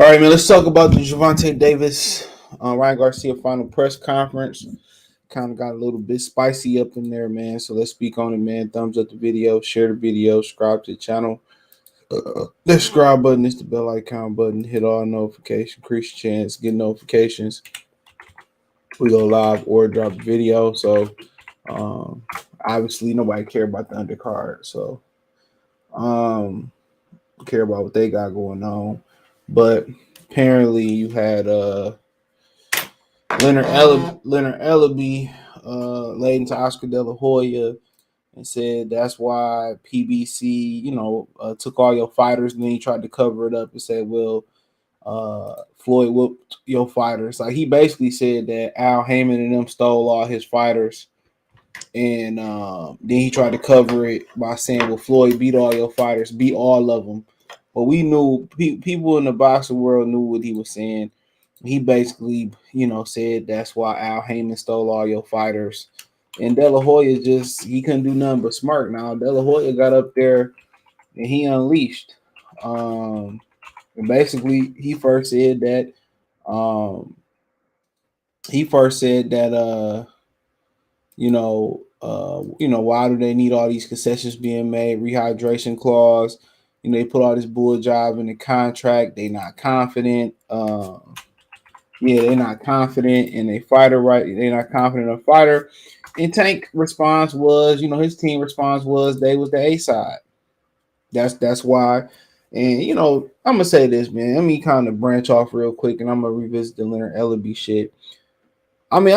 All right, man. Let's talk about the Gervonta Davis, Ryan Garcia final press conference. Kind of got a little bit spicy up in there, man. So let's speak on it, man. Thumbs up the video, share the video, subscribe to the channel. The subscribe button is the bell icon button. Hit all notifications, increase your chance, get notifications. We go live or drop a video. So obviously nobody care about the undercard. So care about what they got going on. But apparently you had Leonard Ellerbe laid into Oscar De La Hoya and said that's why PBC, took all your fighters, and then he tried to cover it up and said, well, Floyd whooped your fighters. Like, he basically said that Al Heyman and them stole all his fighters, and then he tried to cover it by saying, well, Floyd beat all your fighters, beat all of them. But we knew, people in the boxing world knew what he was saying. He basically, said that's why Al Heyman stole all your fighters. And De La Hoya he couldn't do nothing but smirk. Now, De La Hoya got up there and he unleashed. And basically, he first said that, why do they need all these concessions being made, rehydration clause? They put all this bull job in the contract. They not confident. They're not confident in a fighter, right? They're not confident in a fighter. And Tank response was, his team response was they was the A side. That's why. And I'm gonna say this, man. Let me kind of branch off real quick, and I'm gonna revisit the Leonard Ellerbe shit. I mean,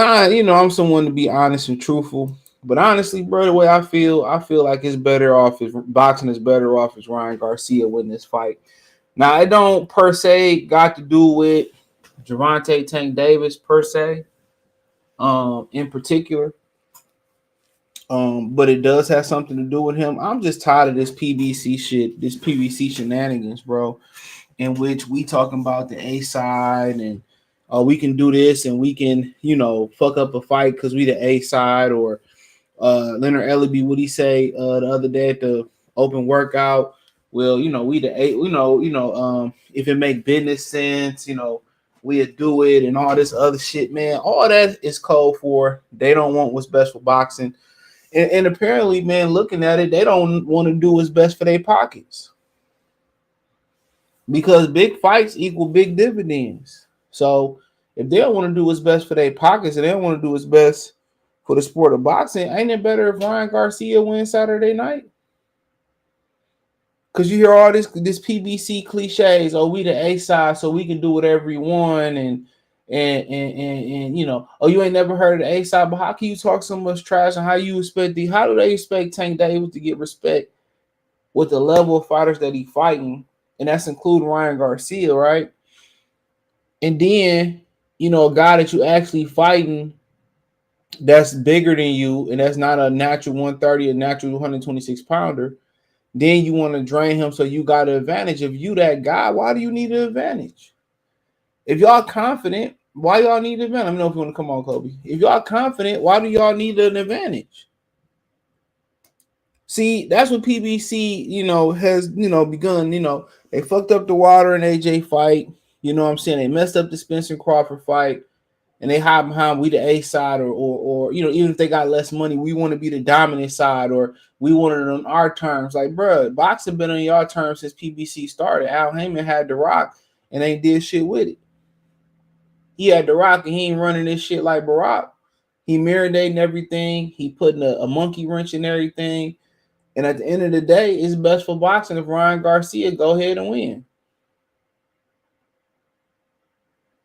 I'm someone to be honest and truthful. But honestly, bro, the way I feel like it's better off if boxing is better off as Ryan Garcia win this fight. Now, it don't per se got to do with Gervonta Tank Davis per se, in particular. But it does have something to do with him. I'm just tired of this PBC shit, this PBC shenanigans, bro, in which we talking about the A side and we can do this and we can, fuck up a fight because we the A side. Or Leonard Ellerbe, what he say the other day at the open workout? Well, we the A, if it make business sense, we'll do it, and all this other shit, man. All that is code for they don't want what's best for boxing. And apparently, man, looking at it, they don't want to do what's best for their pockets. Because big fights equal big dividends. So if they don't want to do what's best for their pockets and they don't want to do what's best for the sport of boxing, ain't it better if Ryan Garcia wins Saturday night? Because you hear all this PBC cliches, oh, we the A side, so we can do whatever we want, and oh, you ain't never heard of the A side, but how can you talk so much trash, and how do they expect Tank Davis to get respect with the level of fighters that he fighting, and that's including Ryan Garcia, right? And then, a guy that you actually fighting that's bigger than you, and that's not a natural 130, a natural 126 pounder, then you want to drain him so you got an advantage. If you that guy, why do you need an advantage? If y'all confident, why y'all need an advantage? Let me know if you want to come on, Kobe. If y'all confident, why do y'all need an advantage? See, that's what PBC, has, begun. They fucked up the Water and AJ fight. You know what I'm saying? They messed up the Spencer Crawford fight. and they hide behind we the A side, or even if they got less money, we want to be the dominant side, or we want it on our terms. Like, bro, boxing been on y'all terms since PBC started. Al Heyman had The Rock and they did shit with it. He had The Rock and he ain't running this shit like Barack. He marinating everything. He putting a monkey wrench in everything. And at the end of the day, it's best for boxing if Ryan Garcia go ahead and win.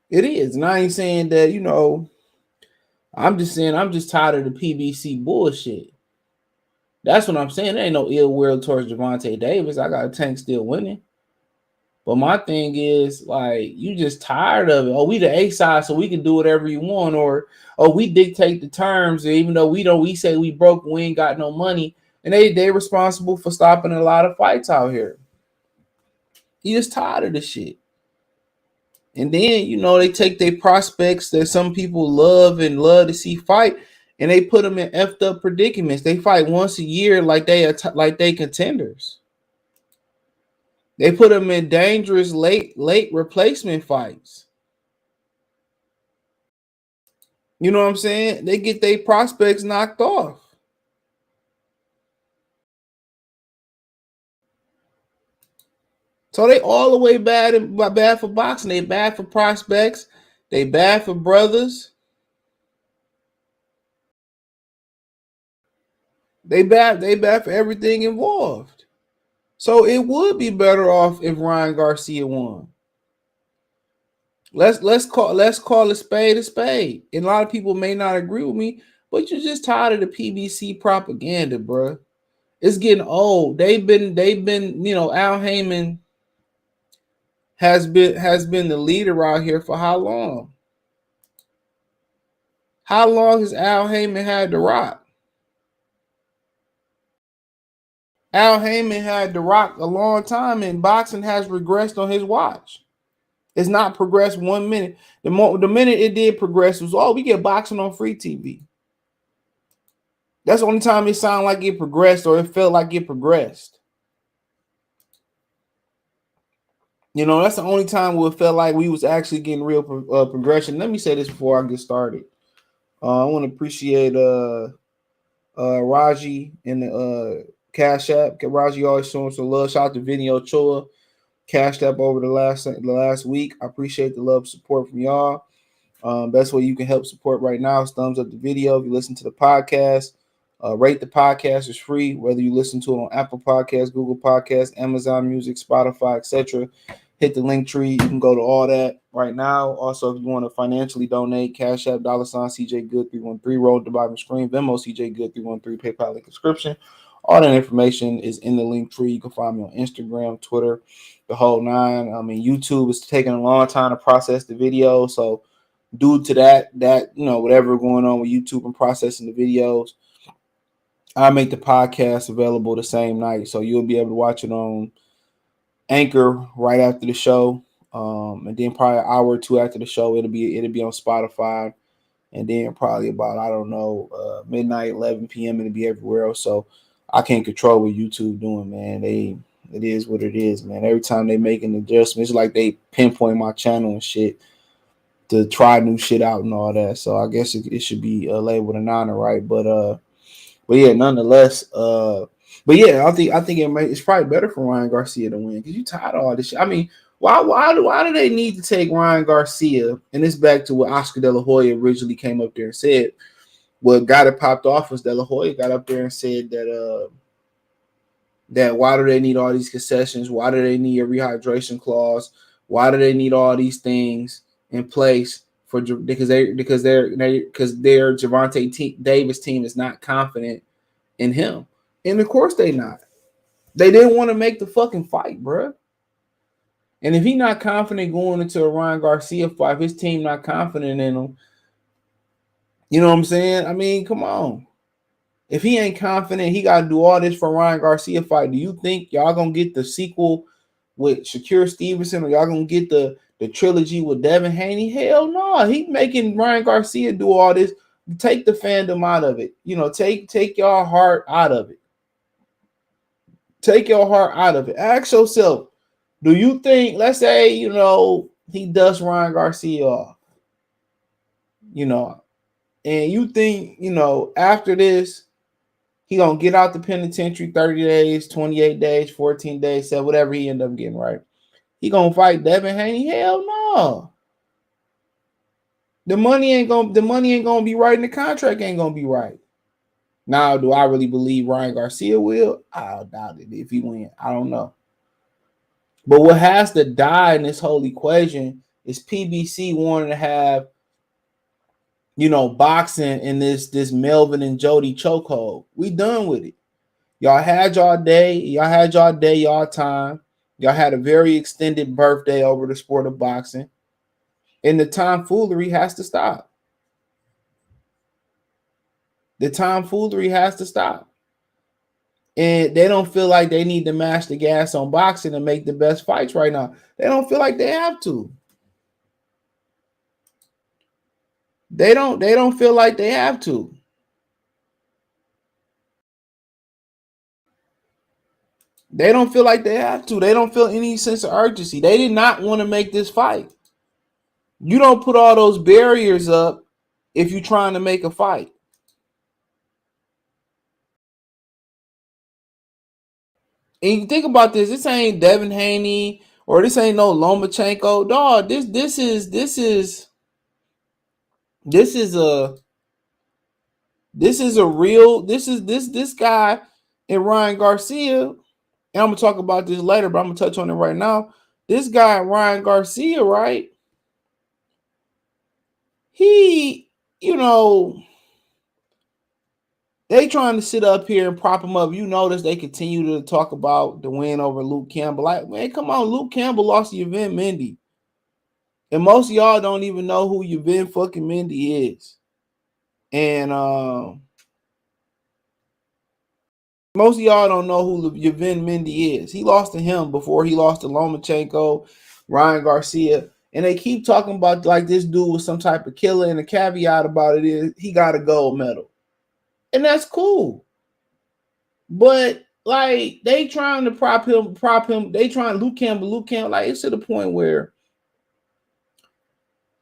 It is. And I ain't saying that, I'm just saying I'm just tired of the PBC bullshit. That's what I'm saying. There ain't no ill will towards Gervonta Davis. I got a Tank still winning. But my thing is, like, you just tired of it. Oh, we the A side, so we can do whatever you want. Or, oh, we dictate the terms. Even though we say we broke, we ain't got no money. And they responsible for stopping a lot of fights out here. You just tired of this shit. And then, they take their prospects that some people love to see fight, and they put them in effed up predicaments. They fight once a year like they contenders. They put them in dangerous late replacement fights. You know what I'm saying? They get their prospects knocked off. So they all the way bad for boxing. They bad for prospects. They bad for brothers. They bad for everything involved. So it would be better off if Ryan Garcia won. Let's call a spade a spade. And a lot of people may not agree with me, but you're just tired of the PBC propaganda, bro. It's getting old. They've been, Al Heyman has been the leader out here for how long? How long has Al Heyman had The Rock? Al Heyman had The Rock a long time, and boxing has regressed on his watch. It's not progressed 1 minute. The minute it did progress was, we get boxing on free TV. That's the only time it sounded like it progressed, or it felt like it progressed. That's the only time where it felt like we was actually getting real progression. Let me say this before I get started. I want to appreciate Raji in the Cash App. Raji always showing some love. Shout out to Vinny Ochoa. Cashed up over the last week. I appreciate the love support from y'all. Best way you can help support right now is thumbs up the video. If you listen to the podcast, rate the podcast. It's free, whether you listen to it on Apple Podcasts, Google Podcasts, Amazon Music, Spotify, etc. Hit the link tree. You can go to all that right now. Also, if you want to financially donate, Cash App, $CJ Good 313, roll at the bottom of the screen, Venmo CJ Good 313, PayPal link description. All that information is in the link tree. You can find me on Instagram, Twitter, the whole nine. I mean, YouTube is taking a long time to process the video. So due to that, whatever going on with YouTube and processing the videos, I make the podcast available the same night. So you'll be able to watch it on Anchor right after the show. And then probably an hour or two after the show, it'll be on Spotify. And then probably about, midnight, 11 p.m. it'll be everywhere else. So I can't control what YouTube doing, man. It is what it is, man. Every time they make an adjustment, it's like they pinpoint my channel and shit to try new shit out and all that. So I guess it should be labeled an honor, right? But yeah, nonetheless, but yeah, I think it's probably better for Ryan Garcia to win because you tired of all this shit. I mean, why do they need to take Ryan Garcia? And it's back to what Oscar De La Hoya originally came up there and said. What got it popped off was De La Hoya got up there and said that why do they need all these concessions? Why do they need a rehydration clause? Why do they need all these things in place because their Gervonta Davis team is not confident in him, and of course they not. They didn't want to make the fucking fight, bro. And if he not confident going into a Ryan Garcia fight, if his team not confident in him, you know what I'm saying? I mean, come on. If he ain't confident, he got to do all this for Ryan Garcia fight. Do you think y'all going to get the sequel with Shakur Stevenson, or y'all going to get the trilogy with Devin Haney? Hell no. He making Ryan Garcia do all this. Take the fandom out of it. Take your heart out of it. Take your heart out of it. Ask yourself, do you think, let's say, he dusts Ryan Garcia off. you know, and you think, after this, he gonna get out the penitentiary 30 days, 28 days, 14 days, so whatever he end up getting, right? He gonna fight Devin Haney? Hell no. The money ain't gonna be right, and the contract ain't gonna be right. Now, do I really believe Ryan Garcia will? I doubt it if he win. I don't know. But what has to die in this whole equation is PBC wanting to have, boxing in this Melvin and Jody chokehold. We done with it. Y'all had y'all day. Y'all time. Y'all had a very extended birthday over the sport of boxing. And the tomfoolery has to stop. The tomfoolery has to stop. And they don't feel like they need to mash the gas on boxing and make the best fights right now. They don't feel like they have to. They don't feel like they have to. They don't feel like they have to. They don't feel any sense of urgency. They did not want to make this fight. You don't put all those barriers up if you're trying to make a fight. And you think about this. This ain't Devin Haney or this ain't no Lomachenko. Dog, this guy and Ryan Garcia, and I'm gonna talk about this later, but I'm gonna touch on it right now. This guy, Ryan Garcia, right? He, they trying to sit up here and prop him up. You notice they continue to talk about the win over Luke Campbell. Like, man, come on, Luke Campbell lost to Yvan Mendy. And most of y'all don't even know who Yvan fucking Mendy is. And most of y'all don't know who Yvan Mendy is. He lost to him before he lost to Lomachenko, Ryan Garcia. And they keep talking about like this dude was some type of killer. And the caveat about it is he got a gold medal. And that's cool. But like they trying to prop him. They trying Luke Campbell. Like it's to the point where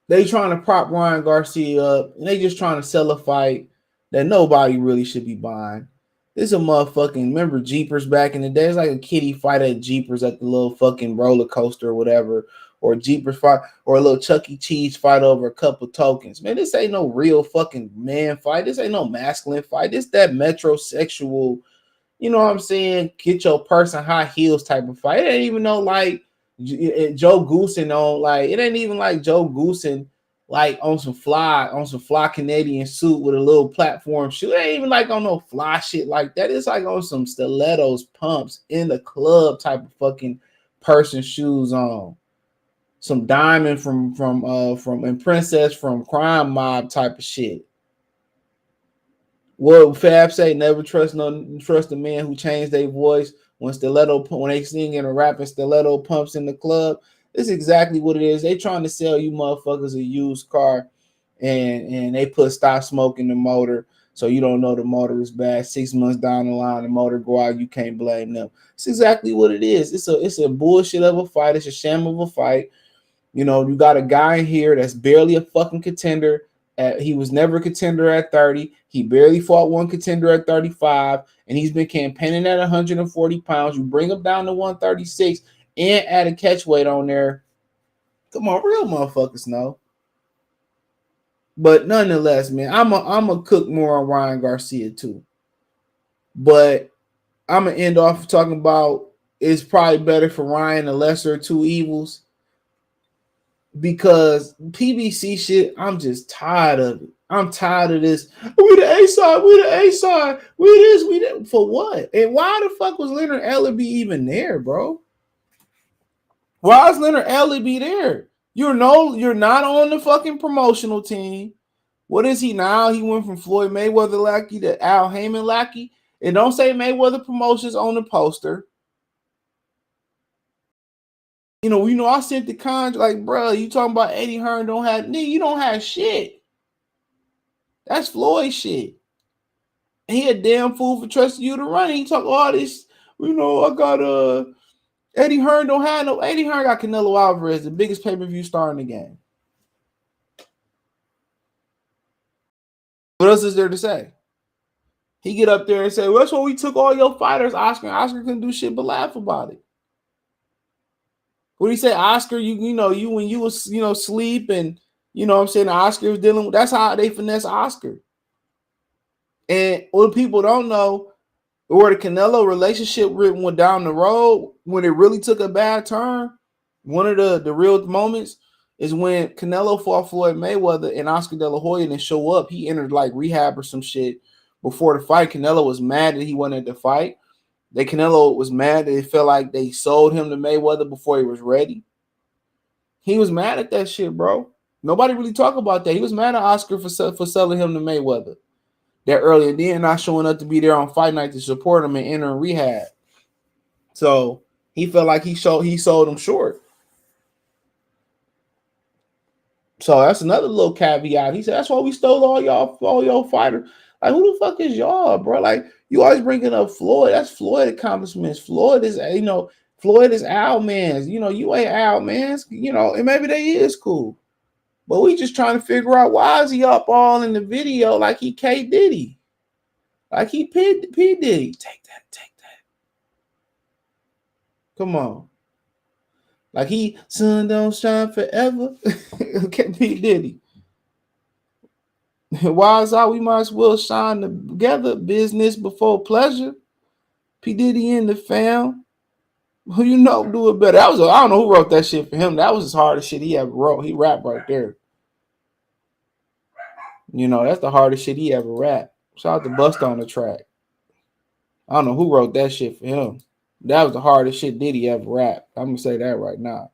they trying to prop Ryan Garcia up, and they just trying to sell a fight that nobody really should be buying. This is a motherfucking, remember Jeepers back in the day? It's like a kiddie fight at Jeepers at the little fucking roller coaster or whatever, or Jeepers fight, or a little Chuck E. Cheese fight over a couple tokens. Man, this ain't no real fucking man fight. This ain't no masculine fight. This that metrosexual, you know what I'm saying? Get your person high heels type of fight. It ain't even no like Joe Goosen on like it ain't even like Joe Goosen like on some fly Canadian suit with a little platform shoe. It ain't even like on no fly shit like that. It's like on some stilettos pumps in the club type of fucking person shoes on. Some diamond from and princess from Crime Mob type of shit. What Fab say? Never trust a man who changed their voice when they sing and rapping stiletto pumps in the club. This is exactly what it is. They trying to sell you motherfuckers a used car, and they put stop smoking the motor, so you don't know the motor is bad. 6 months down the line, the motor go out. You can't blame them. It's exactly what it is. It's a bullshit of a fight. It's a sham of a fight. You got a guy in here that's barely a fucking contender. He was never a contender at 30. He barely fought one contender at 35, and he's been campaigning at 140 pounds. You bring him down to 136 and add a catch weight on there. Come on, real motherfuckers know. But nonetheless, man, I'm a cook more on Ryan Garcia too. But I'm gonna end off talking about it's probably better for Ryan the lesser of two evils. Because PBC shit, I'm just tired of it. I'm tired of this. We the A side, we the A side, we this, we that. For what? And why the fuck was Leonard Ellerbe even there, bro? Why is Leonard Ellerbe there? You're not on the fucking promotional team. What is he now? He went from Floyd Mayweather lackey to Al Heyman lackey. And don't say Mayweather Promotions on the poster. I sent the contract like, bro, you talking about Eddie Hearn don't have, nigga, you don't have shit. That's Floyd shit. And he a damn fool for trusting you to run. And he talk all this, I got Eddie Hearn don't have no, Eddie Hearn got Canelo Alvarez, the biggest pay-per-view star in the game. What else is there to say? He get up there and say, well, that's why we took all your fighters, Oscar. Oscar couldn't do shit but laugh about it. What do you say, Oscar? You know, you when you was, sleep and, what I'm saying, Oscar was dealing with, that's how they finesse Oscar. And what people don't know, where the Canelo relationship went down the road, when it really took a bad turn, one of the real moments is when Canelo fought Floyd Mayweather and Oscar De La Hoya didn't show up. He entered like rehab or some shit before the fight. Canelo was mad that he wasn't at the fight. Canelo was mad that it felt like they sold him to Mayweather before he was ready. He was mad at that shit, bro. Nobody really talk about that. He was mad at Oscar for selling him to Mayweather that early, and then not showing up to be there on fight night to support him and entering rehab. So he felt like he sold him short. So that's another little caveat. He said, that's why we stole all y'all fighters. Like, who the fuck is y'all, bro? Like, you always bringing up Floyd. That's Floyd accomplishments. Floyd is Al Mans. You ain't Al Mans. And maybe they is cool. But we just trying to figure out why is he up all in the video like he K Diddy. Like he P Diddy. Take that. Come on. Like he sun don't shine forever. P Diddy. Why is that? We might as well shine together. Business before pleasure. P Diddy in the fam. Who do it better? I don't know who wrote that shit for him. That was as hard as shit he ever wrote. He rapped right there. That's the hardest shit he ever rapped. Shout out to Bust on the track. I don't know who wrote that shit for him. That was the hardest shit Diddy ever rapped. I'm gonna say that right now.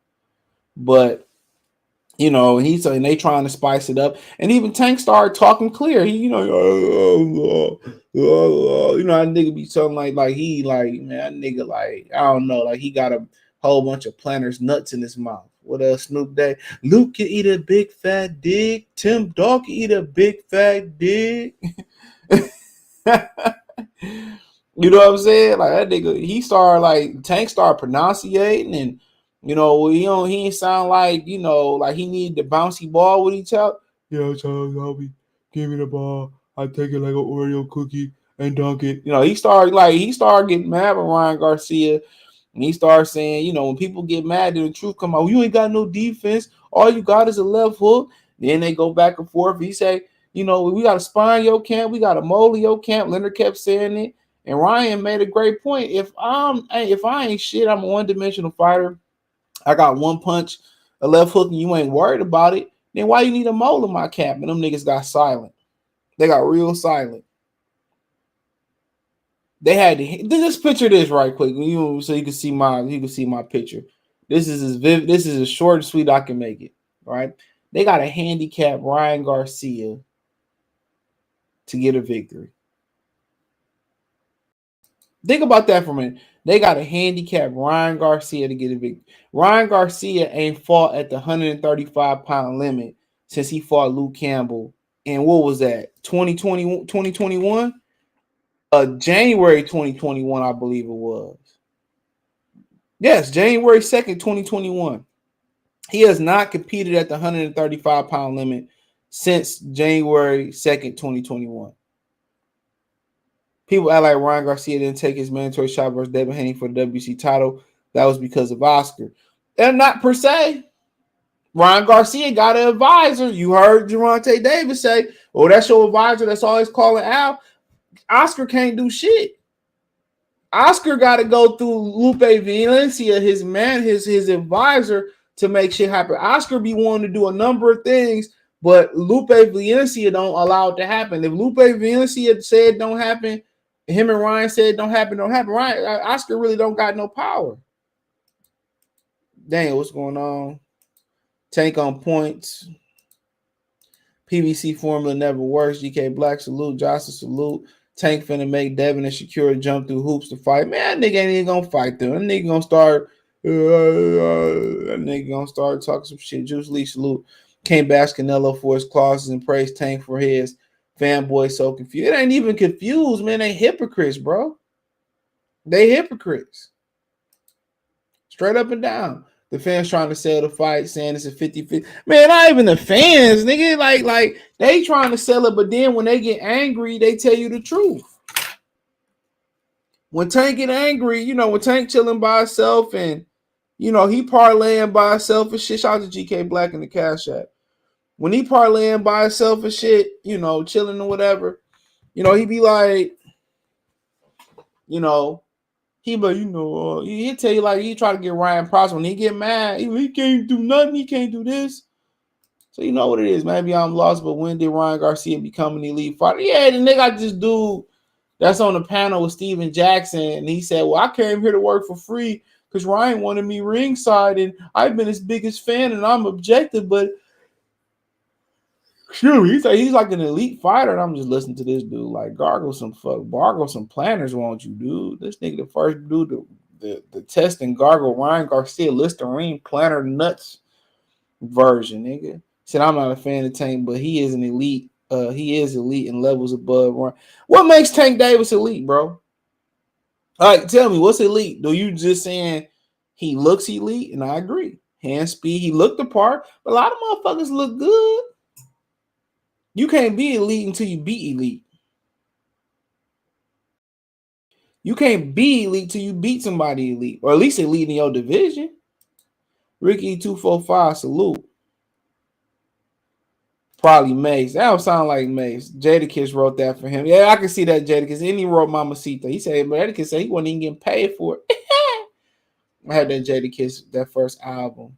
But and they trying to spice it up. And even Tank started talking clear. He, that nigga be something like he man, that nigga I don't know, he got a whole bunch of planters nuts in his mouth. What else? Snoop Dogg. Luke can eat a big fat dick. Tim Dog can eat a big fat dick. You know what I'm saying? Like that nigga, Tank started pronunciating, and he ain't sound like like he need the bouncy ball with each other. Yeah, Charles, I'll be give me the ball. I take it like an Oreo cookie and dunk it. He started getting mad with Ryan Garcia, and he started saying, when people get mad, the truth come out. You ain't got no defense. All you got is a left hook. Then they go back and forth. He say, we got to spine your camp. We got to mold your camp. Leonard kept saying it. And Ryan made a great point. If I ain't shit, I'm a one-dimensional fighter. I got one punch, a left hook, and you ain't worried about it, then why you need a mole in my cap? And them niggas got silent. They got real silent. They had to just picture this right quick, so you can see my picture. This is as short and sweet I can make it. Right? They got to handicap Ryan Garcia to get a victory. Think about that for a minute. They got to handicap Ryan Garcia to get a victory. Ryan Garcia ain't fought at the 135-pound limit since he fought Luke Campbell. And what was that? 2021? January 2021, I believe it was. Yes, January 2nd, 2021. He has not competed at the 135-pound limit since January 2nd, 2021. People act like Ryan Garcia didn't take his mandatory shot versus Devin Haney for the WC title. That was because of Oscar. And not per se. Ryan Garcia got an advisor. You heard Gervonta Davis say, oh, that's your advisor that's always calling out. Oscar can't do shit. Oscar got to go through Lupe Valencia, his advisor, to make shit happen. Oscar be wanting to do a number of things, but Lupe Valencia don't allow it to happen. If Lupe Valencia said don't happen, him and Ryan said don't happen. Oscar really don't got no power. Dang, what's going on? Tank on points. PBC formula never works. GK Black salute. Johnson salute. Tank finna make Devin and Shakira jump through hoops to fight. Man, that nigga ain't even gonna fight them. That nigga gonna start talking some shit. Juice Lee salute. Can't bash Canelo for his clauses and praise Tank for his. Fanboy so confused. It ain't even confused, man. They hypocrites, bro. They hypocrites. Straight up and down. The fans trying to sell the fight, saying it's a 50-50. Man, not even the fans, nigga. Like they trying to sell it, but then when they get angry, they tell you the truth. When Tank get angry, you know, when Tank chilling by himself and, you know, he parlaying by himself and shit. Shout out to GK Black in the Cash App. When he parlaying by himself and shit, you know, chilling or whatever, you know, he be like, you know, he'll tell you like he try to get Ryan Prosper. When he get mad, he can't do nothing. He can't do this. So you know what it is. Maybe I'm lost, but when did Ryan Garcia become an elite fighter? Yeah, the nigga I just dude that's on the panel with Steven Jackson, and he said, well, I came here to work for free because Ryan wanted me ringside, and I've been his biggest fan, and I'm objective, but shoot, he's like an elite fighter, and I'm just listening to this dude like gargle some planners, won't you, dude? This nigga the first dude the test and gargle Ryan Garcia Listerine planner nuts version, nigga. Said I'm not a fan of Tank, but he is an elite. He is elite and levels above Ryan. What makes Tank Davis elite, bro? All right, tell me what's elite? Do you just saying he looks elite? And I agree. Hand speed, he looked the part, but a lot of motherfuckers look good. You can't be elite until you beat elite. You can't be elite till you beat somebody elite, or at least elite in your division. Ricky 245, salute. Probably Mace. That don't sound like Mace. Jadakiss wrote that for him. Yeah, I can see that Jadakiss. And he wrote Mamacita. He said, but Jadakiss said he wasn't even getting paid for it. I had that Jadakiss, that first album.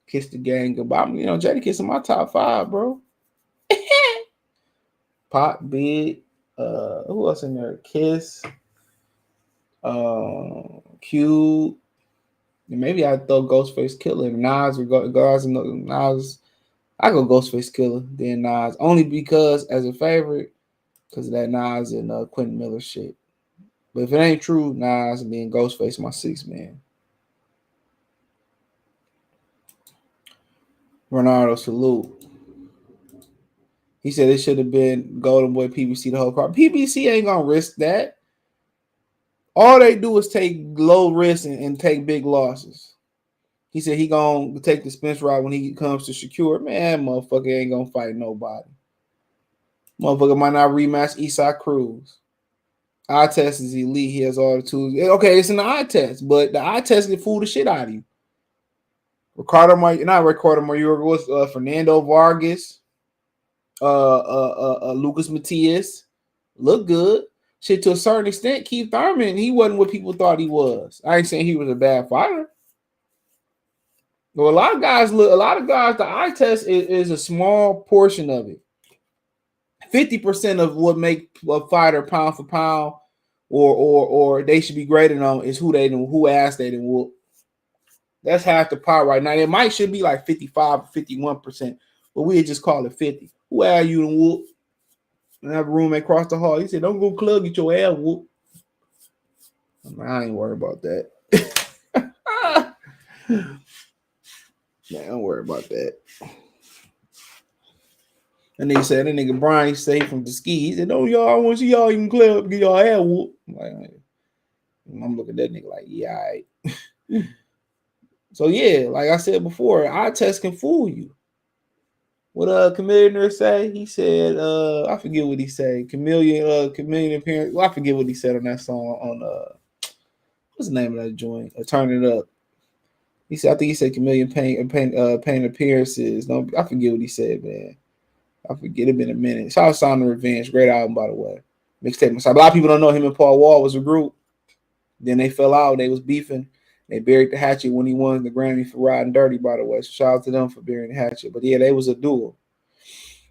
Kiss the Gang Goodbye. You know, Jadakiss in my top 5, bro. Pop, Big. Who else in there? Kiss. Q. Maybe I'd throw Ghostface Killer. Nas or Nas. I go Ghostface Killer, then Nas, only because as a favorite, because of that Nas and Quentin Miller shit. But if it ain't true, Nas and then Ghostface my 6th man. Ronaldo, salute. He said it should have been Golden Boy PBC the whole card. PBC ain't gonna risk that. All they do is take low risks and take big losses. He said he gonna take the Spence route when he comes to Shakur. Man, motherfucker ain't gonna fight nobody. Motherfucker might not rematch Eastside Cruz. Eye test is elite. He has all the tools. Okay, it's an eye test, but the eye test can fool the shit out of you. Fernando Vargas, Lucas Matias, look good. Shit, to a certain extent, Keith Thurman, he wasn't what people thought he was. I ain't saying he was a bad fighter. Well, a lot of guys, the eye test is a small portion of it. 50% of what make a fighter pound for pound or they should be graded on is who ass they done whoop. That's half the pie right now. It should be like 55 or 51%, but we just call it 50. Who ass you done whoop? And I have a roommate across the hall. He said, don't go club, get your ass whoop. I ain't worried about that. Man, don't worry about that. And they said, that nigga Brian, he said from the ski. He said, no, y'all, I want to see y'all even club, get y'all ass whoop. I'm looking at that nigga like, yeah, all right. So, yeah, like I said before, eye test can fool you. What Chameleon say? He said, I forget what he said. Chameleon appearance. Well, I forget what he said on that song on what's the name of that joint? Turn It Up. He said, I think he said Chameleon paint appearances. No, I forget what he said, man. I forget, it been a minute. Shout out Sound of Revenge. Great album, by the way. Mixtape. A lot of people don't know him and Paul Wall was a group. Then they fell out. They was beefing. They buried the hatchet when he won the Grammy for Riding Dirty, by the way. So shout out to them for burying the hatchet. But yeah, they was a duo.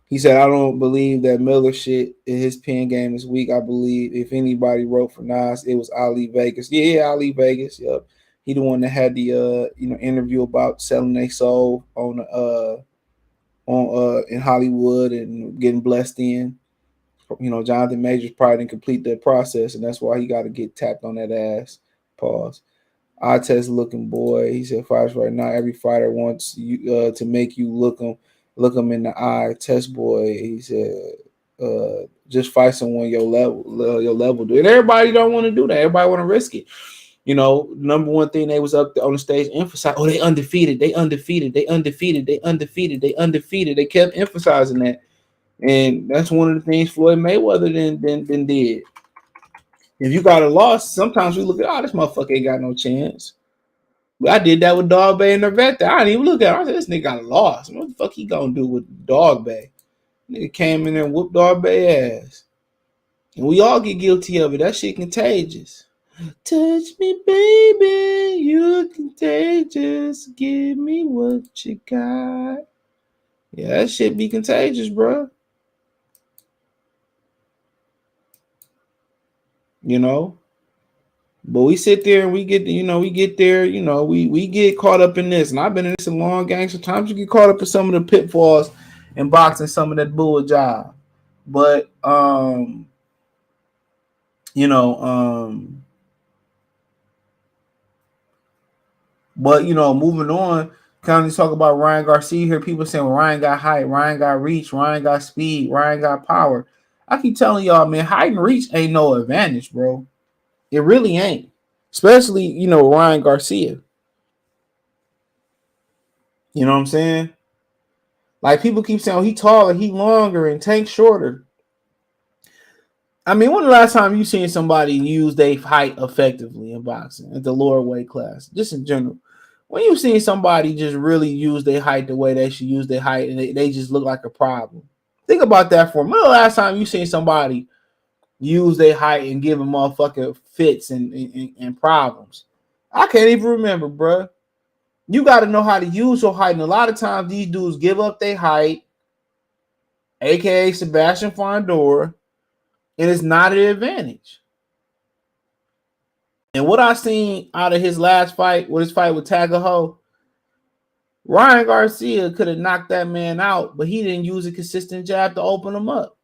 He said, I don't believe that Miller shit in his pen game is weak. I believe if anybody wrote for Nas, it was Ali Vegas. Yeah, Ali Vegas. Yep. He the one that had the interview about selling their soul on in Hollywood and getting blessed in. Jonathan Majors probably didn't complete that process, and that's why he got to get tapped on that ass. Pause. Eye test looking boy. He said, fighters right now, every fighter wants you to make you look them in the eye. Test boy. He said, just fight someone your level, dude. And everybody don't want to do that. Everybody want to risk it. You know, number one thing they was up there on the stage emphasizing, oh, they undefeated, they undefeated, they undefeated, they undefeated, they undefeated. They kept emphasizing that. And that's one of the things Floyd Mayweather then did. If you got a loss, sometimes we look at, oh, this motherfucker ain't got no chance. But I did that with Dog Bay and Nervette. I didn't even look at him. I said, this nigga got a loss. What the fuck he gonna do with Dog Bay? Nigga came in there and whooped Dog Bay ass. And we all get guilty of it. That shit contagious. Touch me, baby. You're contagious. Give me what you got. Yeah, that shit be contagious, bro. You know? But we sit there and we get there, we get caught up in this. And I've been in this a long game. Sometimes you get caught up in some of the pitfalls in boxing, some of that bull job. But moving on, kind of talk about Ryan Garcia here. People saying, well, Ryan got height, Ryan got reach, Ryan got speed, Ryan got power. I keep telling y'all, man, height and reach ain't no advantage, bro. It really ain't. Especially, Ryan Garcia. You know what I'm saying? Like, people keep saying, oh, he taller, he longer, and Tank shorter. I mean, when the last time you seen somebody use their height effectively in boxing at the lower weight class, just in general? When you seen somebody just really use their height the way they should use their height and they just look like a problem? Think about that for a minute. When the last time you seen somebody use their height and give a motherfucker fits and problems? I can't even remember, bro. You got to know how to use your height. And a lot of times these dudes give up their height, a.k.a. Sebastian Fondor, and it's not an advantage. And what I seen out of his last fight, his fight with Tagaho, Ryan Garcia could have knocked that man out, but he didn't use a consistent jab to open him up.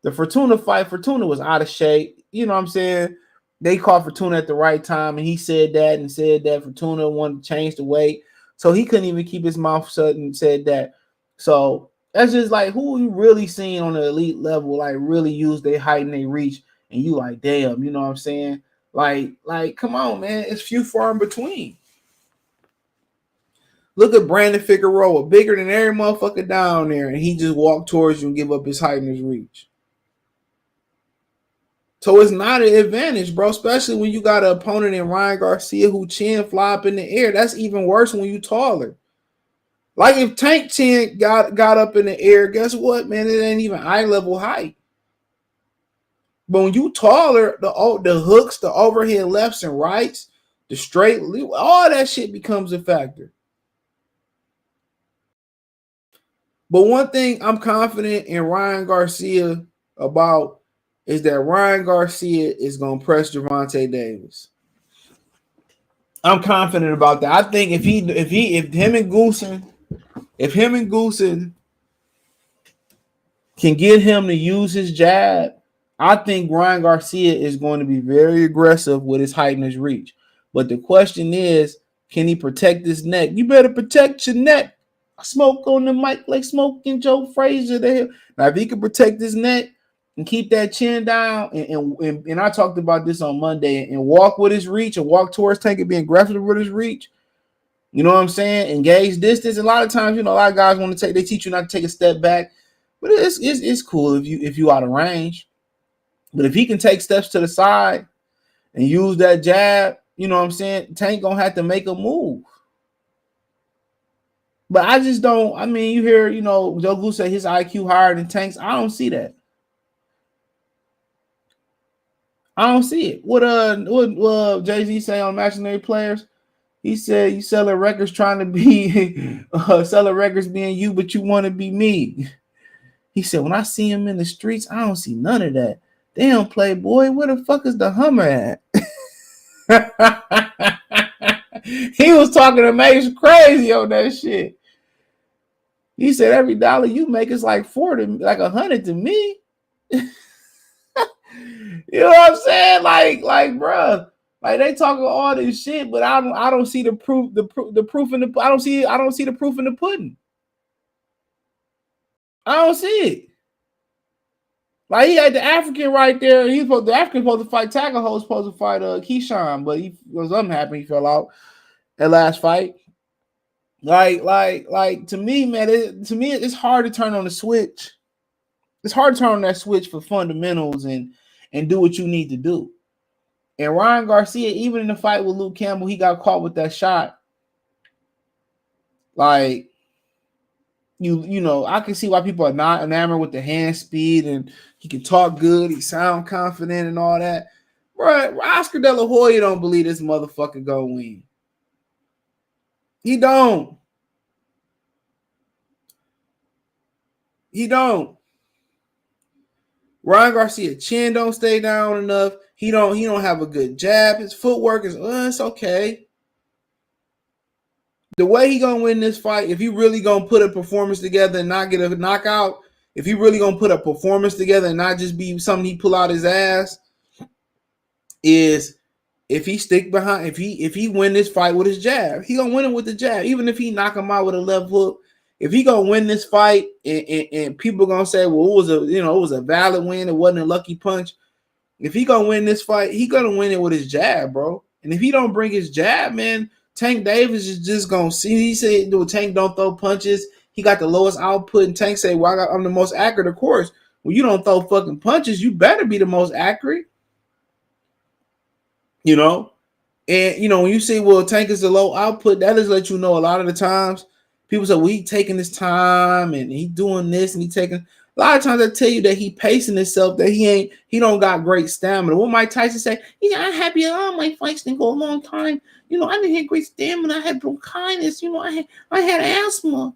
The Fortuna fight, Fortuna was out of shape. You know what I'm saying? They caught Fortuna at the right time, and he said that Fortuna wanted to change the weight. So he couldn't even keep his mouth shut and said that. So that's just like, who you really seen on the elite level, like really use their height and their reach, and you like, damn, you know what I'm saying? Like, come on, man. It's few far in between. Look at Brandon Figueroa, bigger than every motherfucker down there, and he just walked towards you and give up his height and his reach. So it's not an advantage, bro, especially when you got an opponent in Ryan Garcia who chin fly up in the air. That's even worse when you taller. Like if Tank chin got up in the air, guess what, man? It ain't even eye level height. But when you taller, the hooks, the overhead lefts and rights, the straight, all that shit becomes a factor. But one thing I'm confident in Ryan Garcia about is that Ryan Garcia is going to press Gervonta Davis. I'm confident about that. I think if him and Goosen can get him to use his jab, I think Ryan Garcia is going to be very aggressive with his height and his reach. But the question is, can he protect his neck? You better protect your neck. I smoke on the mic like smoking Joe Frazier there. Now, if he can protect his neck and keep that chin down, and I talked about this on Monday, and walk with his reach and walk towards Tank and be aggressive with his reach, you know what I'm saying? Engage distance. A lot of times, a lot of guys want to they teach you not to take a step back, but it's cool if you out of range. But if he can take steps to the side and use that jab, you know what I'm saying? Tank gonna have to make a move. But I just don't. I mean, you hear, Joe Goose say his IQ higher than Tank's. I don't see that. I don't see it. What Jay-Z say on Imaginary Players? He said, "You selling records trying to be selling records being you, but you want to be me." He said, "When I see him in the streets, I don't see none of that. Damn, Playboy, where the fuck is the Hummer at?" He was talking to Mace crazy on that shit. He said, "Every dollar you make is like 100 to me." You know what I'm saying? Like, bro, like they talking all this shit, but I don't see the proof. The proof in the I don't see the proof in the pudding. I don't see it. Like he had the African right there. The African supposed to fight Tacklehold, supposed to fight Keyshawn, but he was unhappy. He fell out that last fight. Like to me, man. It's hard to turn on the switch. It's hard to turn on that switch for fundamentals and do what you need to do. And Ryan Garcia, even in the fight with Luke Campbell, he got caught with that shot. Like, you know, I can see why people are not enamored with the hand speed, and he can talk good, he sound confident and all that. Bro, Oscar De La Hoya don't believe this motherfucker gonna win. He don't. He don't. Ryan Garcia chin don't stay down enough. He don't have a good jab. His footwork is it's okay. The way he gonna win this fight, if he really gonna put a performance together and not get a knockout, if he really gonna put a performance together and not just be something he pull out his ass, is if he stick behind, if he win this fight with his jab, he gonna win it with the jab. Even if he knock him out with a left hook, if he gonna win this fight, and people gonna say, well, it was a valid win, it wasn't a lucky punch. If he gonna win this fight, he gonna win it with his jab, bro. And if he don't bring his jab, man, Tank Davis is just gonna see. He said, Tank don't throw punches. He got the lowest output, and Tank say, well, I'm the most accurate, of course. Well, you don't throw fucking punches, you better be the most accurate. You know? And, when you say, well, Tank is the low output, that is let you know a lot of the times people say, well, he taking his time and he doing this and he taking. A lot of times I tell you that he pacing himself, that he don't got great stamina. What Mike Tyson say? I'm happy all my fights didn't go a long time. I didn't have great stamina. I had bronchitis. I had asthma.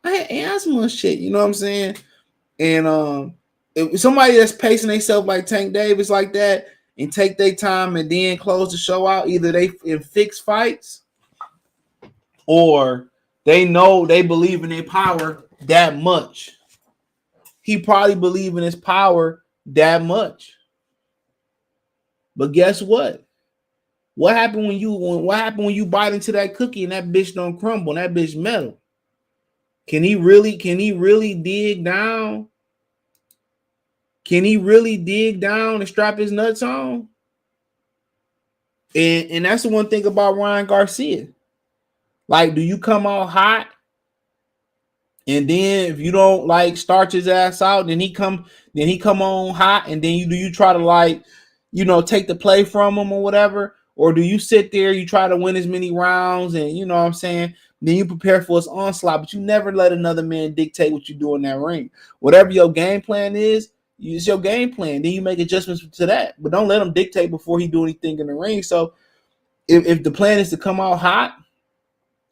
I had asthma and shit. You know what I'm saying? And if somebody that's pacing themselves like Tank Davis like that and take their time and then close the show out, either they in fixed fights or they know they believe in their power that much. He probably believe in his power that much. But guess what? What happened when you bite into that cookie and that bitch don't crumble and that bitch metal? Can he really dig down? Can he really dig down and strap his nuts on? And that's the one thing about Ryan Garcia. Like, do you come out hot? And then if you don't like starch his ass out, then he come on hot, and then do you try to take the play from him or whatever? Or do you sit there, you try to win as many rounds, and you know what I'm saying? Then you prepare for his onslaught, but you never let another man dictate what you do in that ring. Whatever your game plan is, it's your game plan. Then you make adjustments to that, but don't let him dictate before he do anything in the ring. So if the plan is to come out hot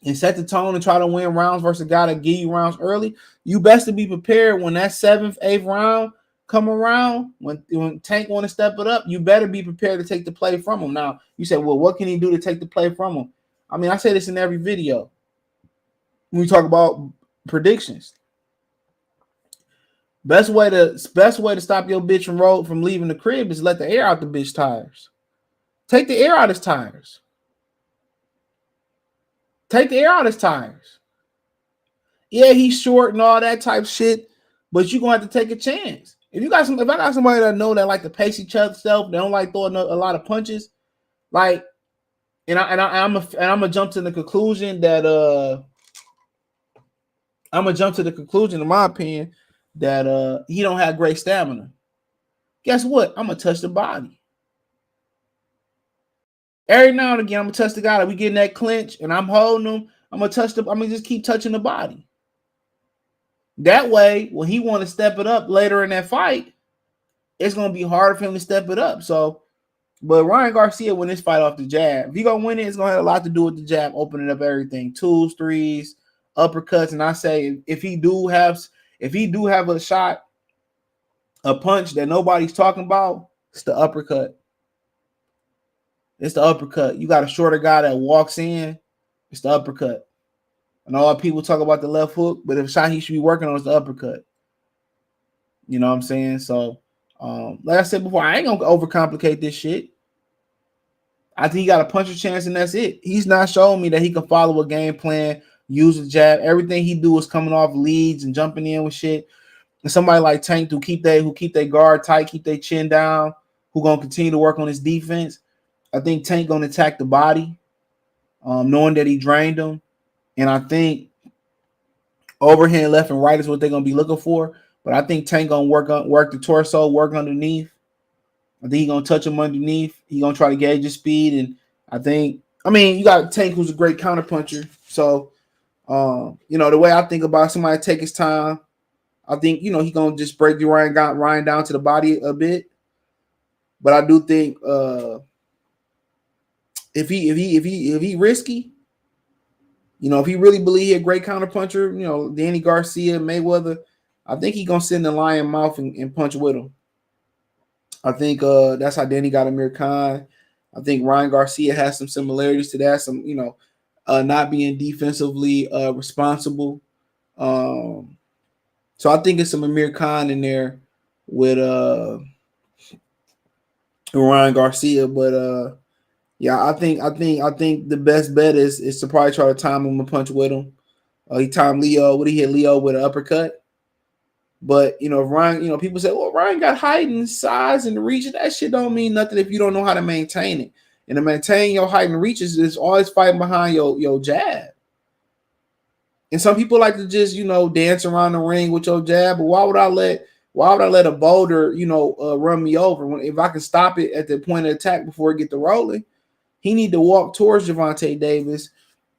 and set the tone and try to win rounds versus a guy that give you rounds early, you best to be prepared when that 7th, 8th round come around. When Tank want to step it up, you better be prepared to take the play from him. Now, you say, well, what can he do to take the play from him? I mean, I say this in every video when we talk about predictions. Best way to stop your bitch from leaving the crib is let the air out the bitch tires. Take the air out his tires. Take the air out his tires. Yeah, he's short and all that type of shit, but you're gonna have to take a chance. If I got somebody that know that like to pace each other self, they don't like throwing a lot of punches, like, I'm gonna jump to the conclusion that in my opinion, that he don't have great stamina. Guess what? I'm gonna touch the body. Every now and again, I'm gonna touch the guy that we get in that clinch and I'm holding him. I'm gonna just keep touching the body. That way, when he want to step it up later in that fight, it's gonna be harder for him to step it up. So, but Ryan Garcia win this fight off the jab. If he gonna win it, it's gonna have a lot to do with the jab, opening up everything, 2s, 3s, uppercuts. And I say if he do have a shot, a punch that nobody's talking about, it's the uppercut. It's the uppercut. You got a shorter guy that walks in, it's the uppercut. And all people talk about the left hook, but if shot he should be working on is the uppercut. You know what I'm saying? So, like I said before, I ain't gonna overcomplicate this shit. I think he got a puncher chance, and that's it. He's not showing me that he can follow a game plan, use a jab. Everything he do is coming off leads and jumping in with shit. And somebody like Tank who keep their guard tight, keep their chin down, who gonna continue to work on his defense. I think Tank gonna attack the body, knowing that he drained him. And I think overhand left and right is what they're gonna be looking for. But I think Tank gonna work the torso, work underneath. I think he gonna touch him underneath. He gonna try to gauge his speed, and I mean, you got Tank who's a great counterpuncher. So, the way I think about somebody take his time, I think he gonna just break the Ryan down to the body a bit. But I do think if he risky, if he really believe he a great counterpuncher, Danny Garcia, Mayweather, I think he gonna sit in the lion mouth and punch with him. I think that's how Danny got Amir Khan. I think Ryan Garcia has some similarities to that. Some, not being defensively responsible. So I think it's some Amir Khan in there with Ryan Garcia. But yeah, I think the best bet is to probably try to time him and punch with him. He timed Leo. What he hit Leo with an uppercut. But if Ryan, people say, well, Ryan got height and size and reach. That shit don't mean nothing if you don't know how to maintain it. And to maintain your height and reach is always fighting behind your jab. And some people like to just dance around the ring with your jab. But why would I let a boulder run me over if I can stop it at the point of attack before it get to rolling? He need to walk towards Gervonta Davis.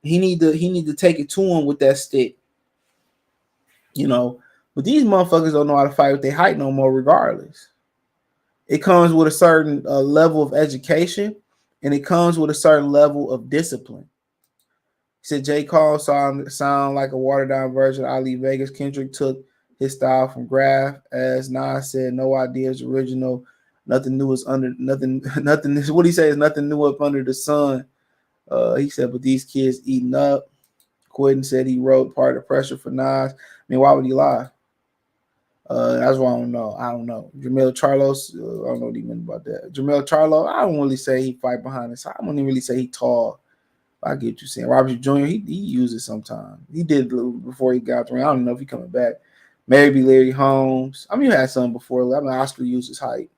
He need to take it to him with that stick. But these motherfuckers don't know how to fight with their height no more, regardless. It comes with a certain level of education, and it comes with a certain level of discipline. He said J. Cole sound like a watered down version of Ali Vegas. Kendrick took his style from Graph, as Nas said, no idea is original. Nothing new is under nothing. Nothing. What he say is nothing new up under the sun. He said, but these kids eating up. Quentin said he wrote part of the pressure for Nas. I mean, why would he lie? That's why I don't know. Jamel Charlos, I don't know what he meant about that. Jamel Charlo, I don't really say he fight behind his. I don't even really say he tall. I get what you're saying. Robert Jr., he uses sometimes. He did before he got there. I don't know if he's coming back. Maybe Larry Holmes. I mean, you had some before. I mean, Oscar used his height.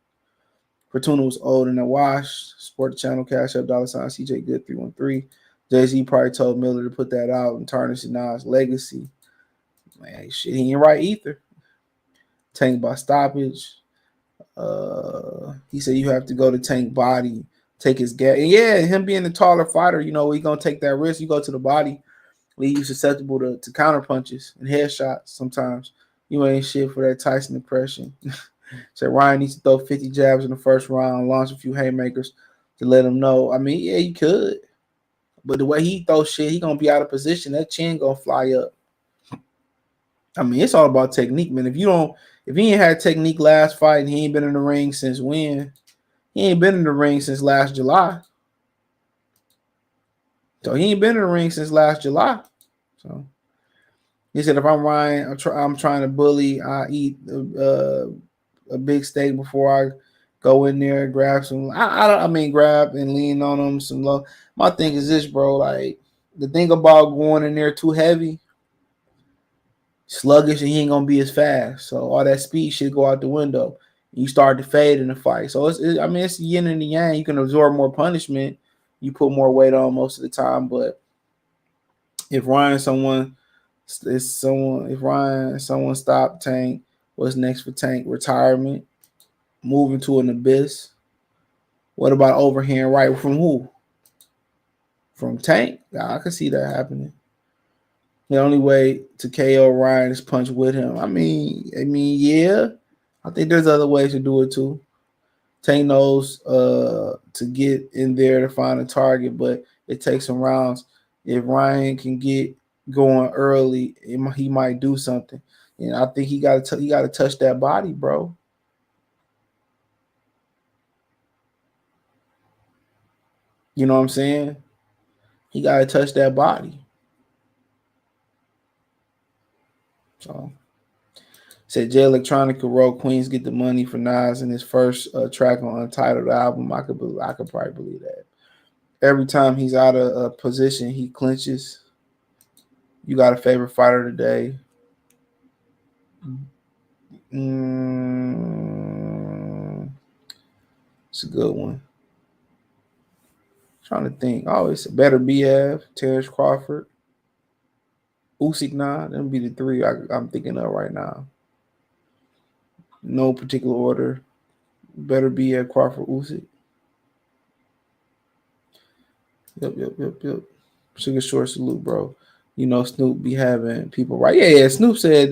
Fortuna was old and washed. Sport Channel, Cash Up, $, CJ Good, 313. Jay-Z probably told Miller to put that out and tarnish Nas' legacy. Man, shit, he ain't right either. Tank by stoppage. He said you have to go to Tank body, take his gas. And yeah, him being the taller fighter, he gonna take that risk. You go to the body, leave you susceptible to counter punches and headshots. Sometimes you ain't shit for that Tyson impression. Said Ryan needs to throw 50 jabs in the first round, launch a few haymakers to let him know. I mean, yeah, he could, but the way he throws shit, he gonna be out of position. That chin gonna fly up. I mean, it's all about technique, man. If he ain't had technique last fight and he ain't been in the ring since when? He ain't been in the ring since last July. So he ain't been in the ring since last July. So he said, if I'm Ryan, I'm trying to bully. I eat a big steak before I go in there and grab some. Grab and lean on them some low. My thing is this, bro. Like the thing about going in there too heavy, sluggish, and he ain't gonna be as fast. So all that speed should go out the window. You start to fade in the fight. So it's yin and the yang. You can absorb more punishment. You put more weight on most of the time. But if someone stopped Tank, what's next for Tank? Retirement, moving to an abyss. What about overhand right from who? From Tank? I can see that happening. The only way to KO Ryan is punch with him. I mean, yeah. I think there's other ways to do it too. Tank knows to get in there to find a target, but it takes some rounds. If Ryan can get going early, he might do something. And I think he got to touch that body, bro. You know what I'm saying? He got to touch that body. So, said Jay Electronica wrote Queens get the money for Nas in his first track on Untitled album. I could probably believe that. Every time he's out of position, he clinches. You got a favorite fighter today? It's a good one. Trying to think. Oh, it's a better BF, Terrence Crawford, Usyk. Nah, them be the three I'm thinking of right now. No particular order. Better BF, Crawford, Usyk. Yep. Sugar short salute, bro. You know, Snoop be having people right. Yeah. Snoop said,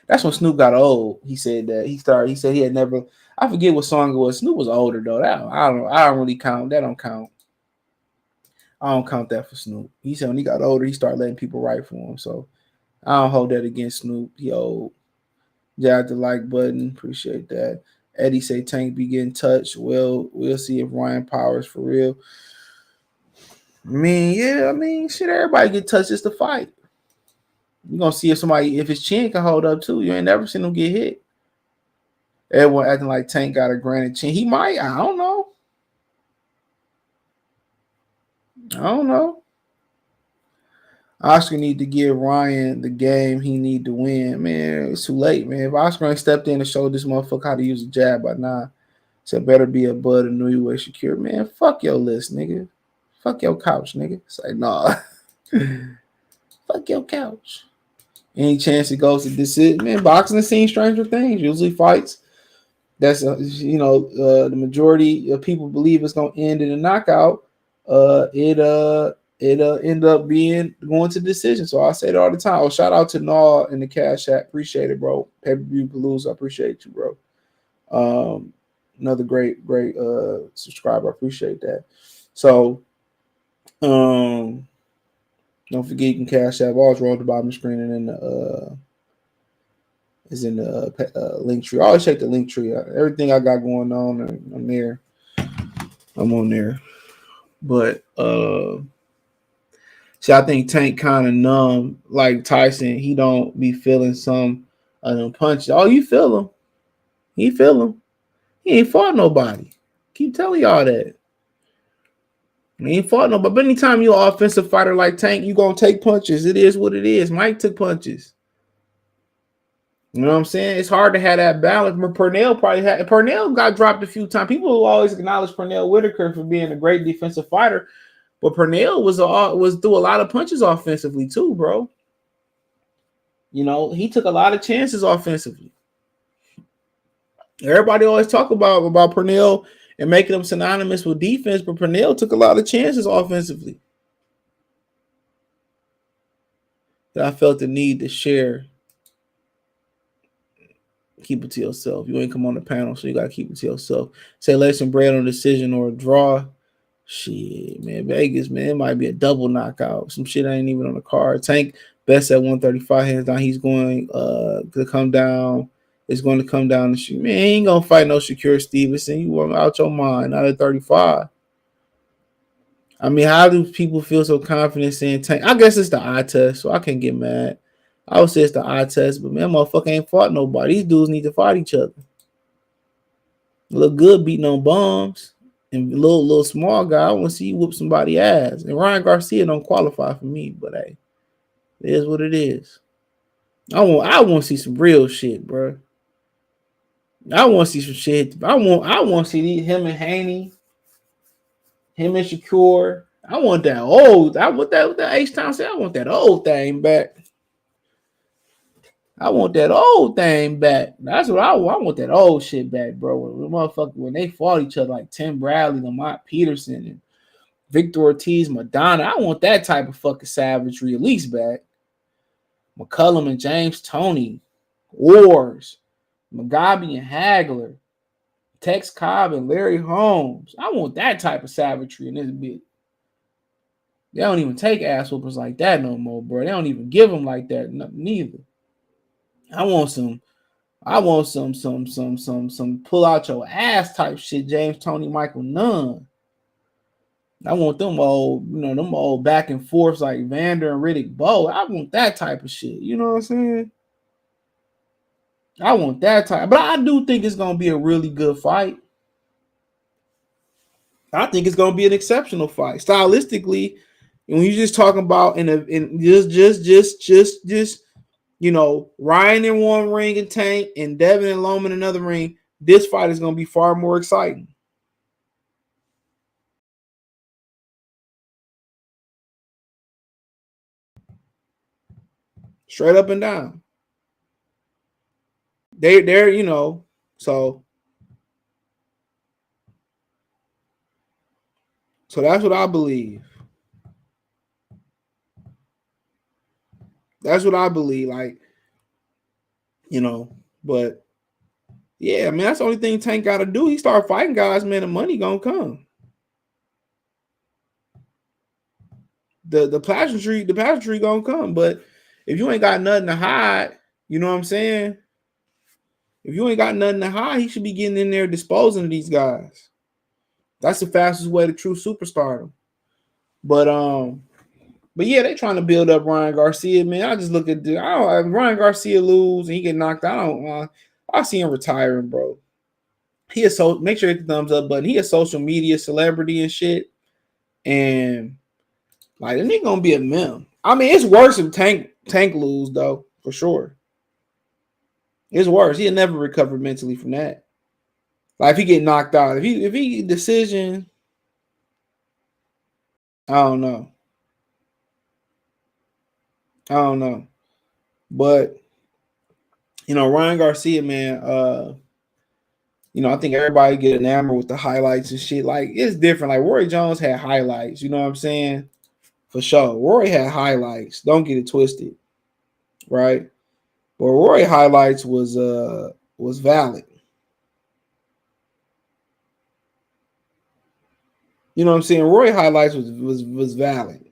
that's when Snoop got old. He said that he said he had never. I forget what song it was. Snoop was older though. I don't really count. That don't count. I don't count that for Snoop. He said when he got older, he started letting people write for him. So I don't hold that against Snoop. He old. Jab the like button. Appreciate that. Eddie say Tank be getting touched. Well, we'll see if Ryan Powers for real. Shit, everybody get touched just to fight. You're gonna see if his chin can hold up too. You ain't never seen him get hit. Everyone acting like Tank got a granite chin. He might. I don't know. Oscar need to give Ryan the game he need to win. Man, it's too late, man. If Oscar ain't stepped in and showed this motherfucker how to use a jab by now, said better be a bud a new way secure. Man, fuck your list, nigga. Fuck your couch, nigga. Say nah. Fuck your couch. Any chance it goes to decision? Man, boxing has seen stranger things. Usually fights that's the majority of people believe it's gonna end in a knockout. It end up being going to decision. So I say it all the time. Oh, shout out to Naw in the Cash App. Appreciate it, bro. Pay-per-view Palooza. I appreciate you, bro. Another great subscriber. I appreciate that. So don't forget you can Cash App. Always roll at the bottom of the screen and then is in the link tree. I always check the link tree. Everything I got going on, I'm there. I'm on there. But see, I think Tank kind of numb, like Tyson. He don't be feeling some of them punches. Oh, you feel him? He feel him. He ain't fought nobody. Keep telling y'all that. He ain't fought nobody. But anytime you're an offensive fighter like Tank, you gonna take punches. It is what it is. Mike took punches. You know what I'm saying? It's hard to have that balance. But Pernell got dropped a few times. People will always acknowledge Pernell Whitaker for being a great defensive fighter, but Pernell was through a lot of punches offensively too, bro. You know, he took a lot of chances offensively. Everybody always talk about Pernell and making them synonymous with defense, but Pernell took a lot of chances offensively. That I felt the need to share. Keep it to yourself. You ain't come on the panel, so you gotta keep it to yourself. Say lay some bread on a decision or a draw. Shit, man, Vegas, man, it might be a double knockout. Some shit ain't even on the card. Tank best at 135 hands down. He's going to come down. It's going to come down to shoot. Man, he ain't gonna fight no Shakur Stevenson. You want out your mind, not at 35. I mean, how do people feel so confident saying Tank? I guess it's the eye test, so I can't get mad. I would say it's the eye test, but man, motherfucker ain't fought nobody. These dudes need to fight each other. Look good beating on bums. And little small guy, I want to see you whoop somebody ass. And Ryan Garcia don't qualify for me, but hey, it is what it is. I want to see some real shit, bro. I want to see some shit. I want to see him and Haney, him and Shakur. I want that old. I want that H-Town said. I want that old thing back. I want that old thing back. That's what I want. I want that old shit back, bro. When they fought each other like Tim Bradley, Lamont Peterson, and Victor Ortiz, Madonna. I want that type of fucking savagery at least back. McCullum and James Toney, Wars, Mugabe and Hagler, Tex Cobb and Larry Holmes. I want that type of savagery in this bit. They don't even take ass whoopers like that no more, bro. They don't even give them like that, neither. I want some pull out your ass type shit, James Toney, Michael Nunn. I want them old back and forths like Vander and Riddick Bowe. I want that type of shit. You know what I'm saying? I want that type. But I do think it's gonna be a really good fight. I think it's gonna be an exceptional fight. Stylistically, when you're just talking about just You know, Ryan in one ring and Tank, and Devin and Loma in another ring. This fight is going to be far more exciting. Straight up and down. They're you know, so that's what I believe. That's what I believe. Like, you know, but yeah, man, that's the only thing Tank got to do. He start fighting guys, man. The money gonna come. The pageantry gonna come. But if you ain't got nothing to hide, you know what I'm saying? If you ain't got nothing to hide, he should be getting in there disposing of these guys. That's the fastest way to true superstardom. But yeah, they trying to build up Ryan Garcia, man. I just look at Ryan Garcia lose and he get knocked out. I see him retiring, bro. He is so make sure you hit the thumbs up button. He a social media celebrity and shit. And like, the nigga gonna be a meme. I mean, it's worse if Tank lose though, for sure. It's worse. He'll never recover mentally from that. Like, if he get knocked out, if he decision, I don't know. I don't know. But you know, Ryan Garcia, man, you know, I think everybody get enamored with the highlights and shit. Like, it's different. Like, Roy Jones had highlights, you know what I'm saying? For sure. Roy had highlights. Don't get it twisted. Right? But Roy highlights was valid. You know what I'm saying? Roy highlights was valid.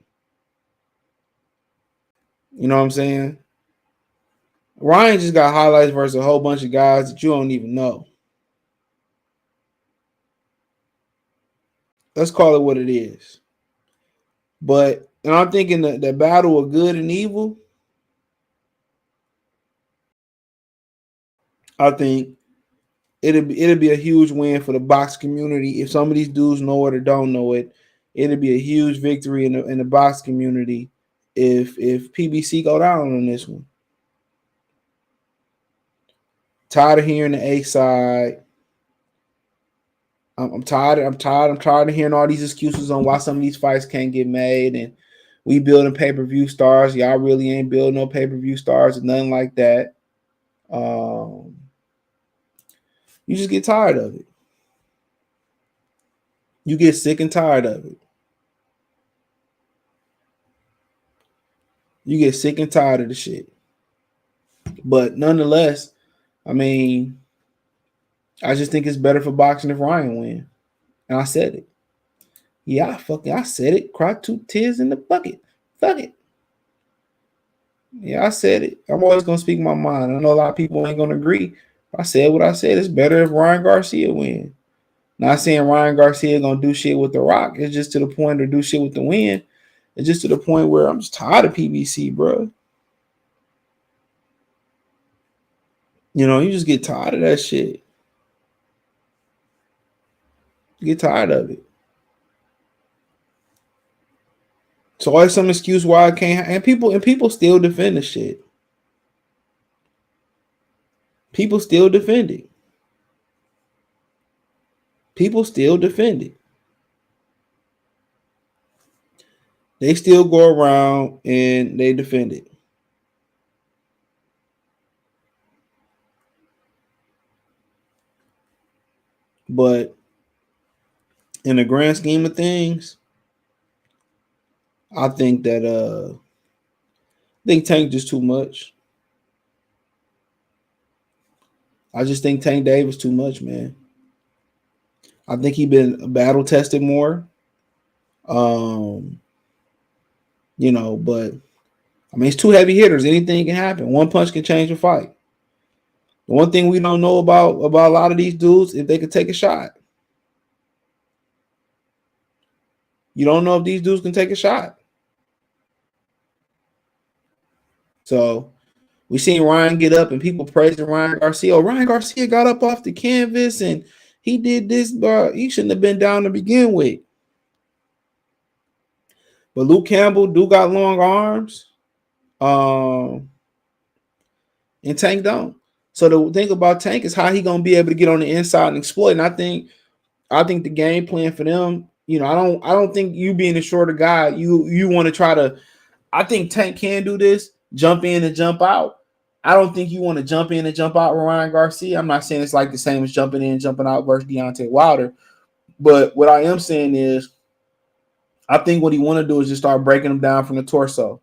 You know what I'm saying? Ryan just got highlights versus a whole bunch of guys that you don't even know. Let's call it what it is. But and I'm thinking that the battle of good and evil, I think it'll be a huge win for the box community. If some of these dudes know it or don't know it, it'll be a huge victory in the box community if PBC go down on this one. Tired of hearing the A side. I'm tired of hearing all these excuses on why some of these fights can't get made, and we building pay-per-view stars. Y'all really ain't building no pay-per-view stars or nothing like that. You just get tired of it. You get sick and tired of it. You get sick and tired of the shit. But nonetheless, I mean, I just think it's better for boxing if Ryan win. And I said it. Yeah, I said it. Cry 2 tears in the bucket. Fuck it. Yeah, I said it. I'm always gonna speak my mind. I know a lot of people ain't gonna agree. I said what I said. It's better if Ryan Garcia win. Not saying Ryan Garcia gonna do shit with The Rock. It's just to the point to do shit with the win. It's just to the point where I'm just tired of PBC, bro. You know, you just get tired of that shit. You get tired of it. So always some excuse why I can't. And people still defend the shit. People still defend it. People still defend it. They still go around and they defend it. But in the grand scheme of things, I think that Tank just too much. I just think Tank Davis too much, man. I think he been battle tested more. You know, but I mean, it's two heavy hitters. Anything can happen. One punch can change a fight. The one thing we don't know about a lot of these dudes, if they could take a shot. You don't know if these dudes can take a shot. So we seen Ryan get up and people praising Ryan Garcia. Oh, Ryan Garcia got up off the canvas and he did this, but he shouldn't have been down to begin with. But Luke Campbell do got long arms. and Tank don't. So the thing about Tank is how he gonna be able to get on the inside and exploit. And I think the game plan for them, I don't think you being a shorter guy, you want to try to. I think Tank can do this, jump in and jump out. I don't think you want to jump in and jump out with Ryan Garcia. I'm not saying it's like the same as jumping in and jumping out versus Deontay Wilder, but what I am saying is, I think what he want to do is just start breaking them down from the torso,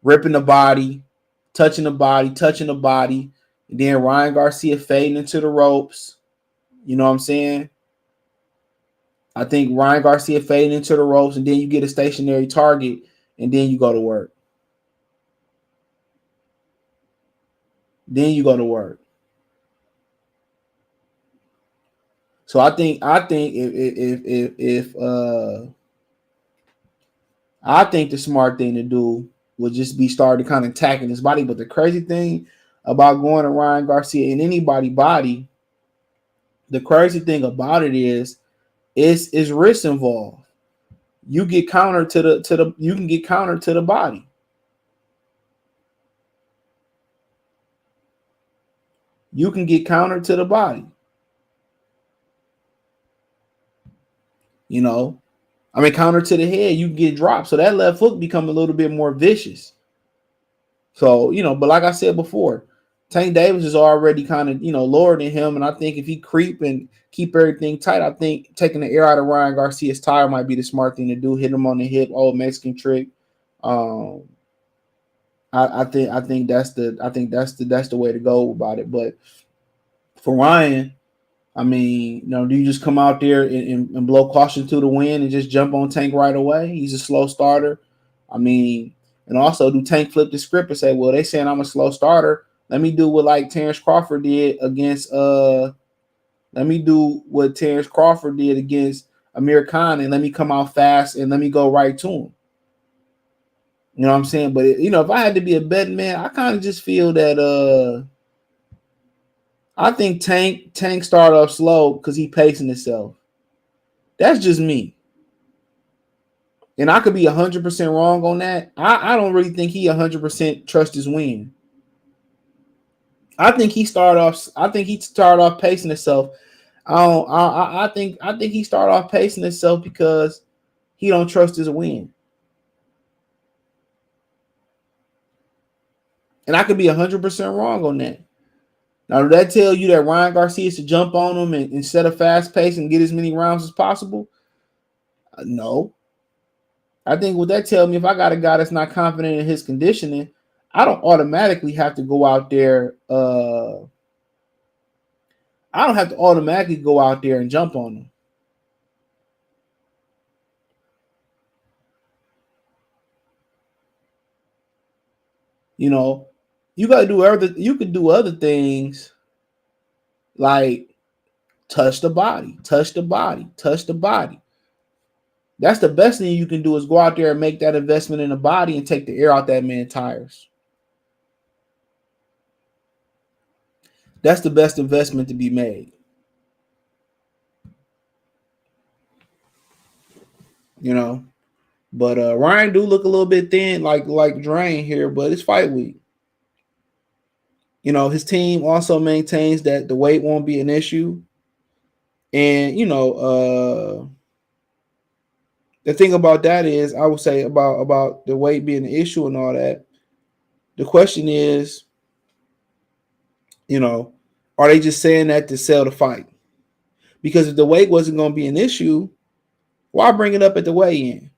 ripping the body, touching the body, and then Ryan Garcia fading into the ropes. You know what I'm saying? I think Ryan Garcia fading into the ropes, and then you get a stationary target, and then you go to work. So I think if I think the smart thing to do would just be start to kind of attacking his body. But the crazy thing about going to Ryan Garcia in anybody's body, the crazy thing about it is risk involved. You get countered you can get countered to the body. You can get countered to the body. Counter to the head, you get dropped. So that left hook become a little bit more vicious. So, but like I said before, Tank Davis is already kind of, lower than him. And I think if he creep and keep everything tight, I think taking the air out of Ryan Garcia's tire might be the smart thing to do. Hit him on the hip, old Mexican trick. I think that's the way to go about it. But for Ryan, do you just come out there and blow caution to the wind and just jump on Tank right away? He's a slow starter. And also, do Tank flip the script and say, well, they saying I'm a slow starter. Let me do what like Terrence Crawford did against Amir Khan, and let me come out fast and let me go right to him. You know what I'm saying? But if I had to be a betting man, I kind of just feel that I think Tank start off slow because he pacing himself. That's just me. And I could be 100% wrong on that. I don't really think he 100% trust his win. I think he started off pacing himself. I think he started off pacing himself because he don't trust his win. And I could be 100% wrong on that. Now, did that tell you that Ryan Garcia is to jump on him and set a fast pace and get as many rounds as possible? No. I think what that tells me, if I got a guy that's not confident in his conditioning, I don't automatically have to go out there. I don't have to automatically go out there and jump on him. You got to do you could do other things like touch the body. That's the best thing you can do, is go out there and make that investment in the body and take the air out that man's tires. That's the best investment to be made. But Ryan do look a little bit thin, like Drain here, but it's fight week. His team also maintains that the weight won't be an issue. And, the thing about that is, I would say about the weight being an issue and all that, the question is, are they just saying that to sell the fight? Because if the weight wasn't going to be an issue, why bring it up at the weigh-in?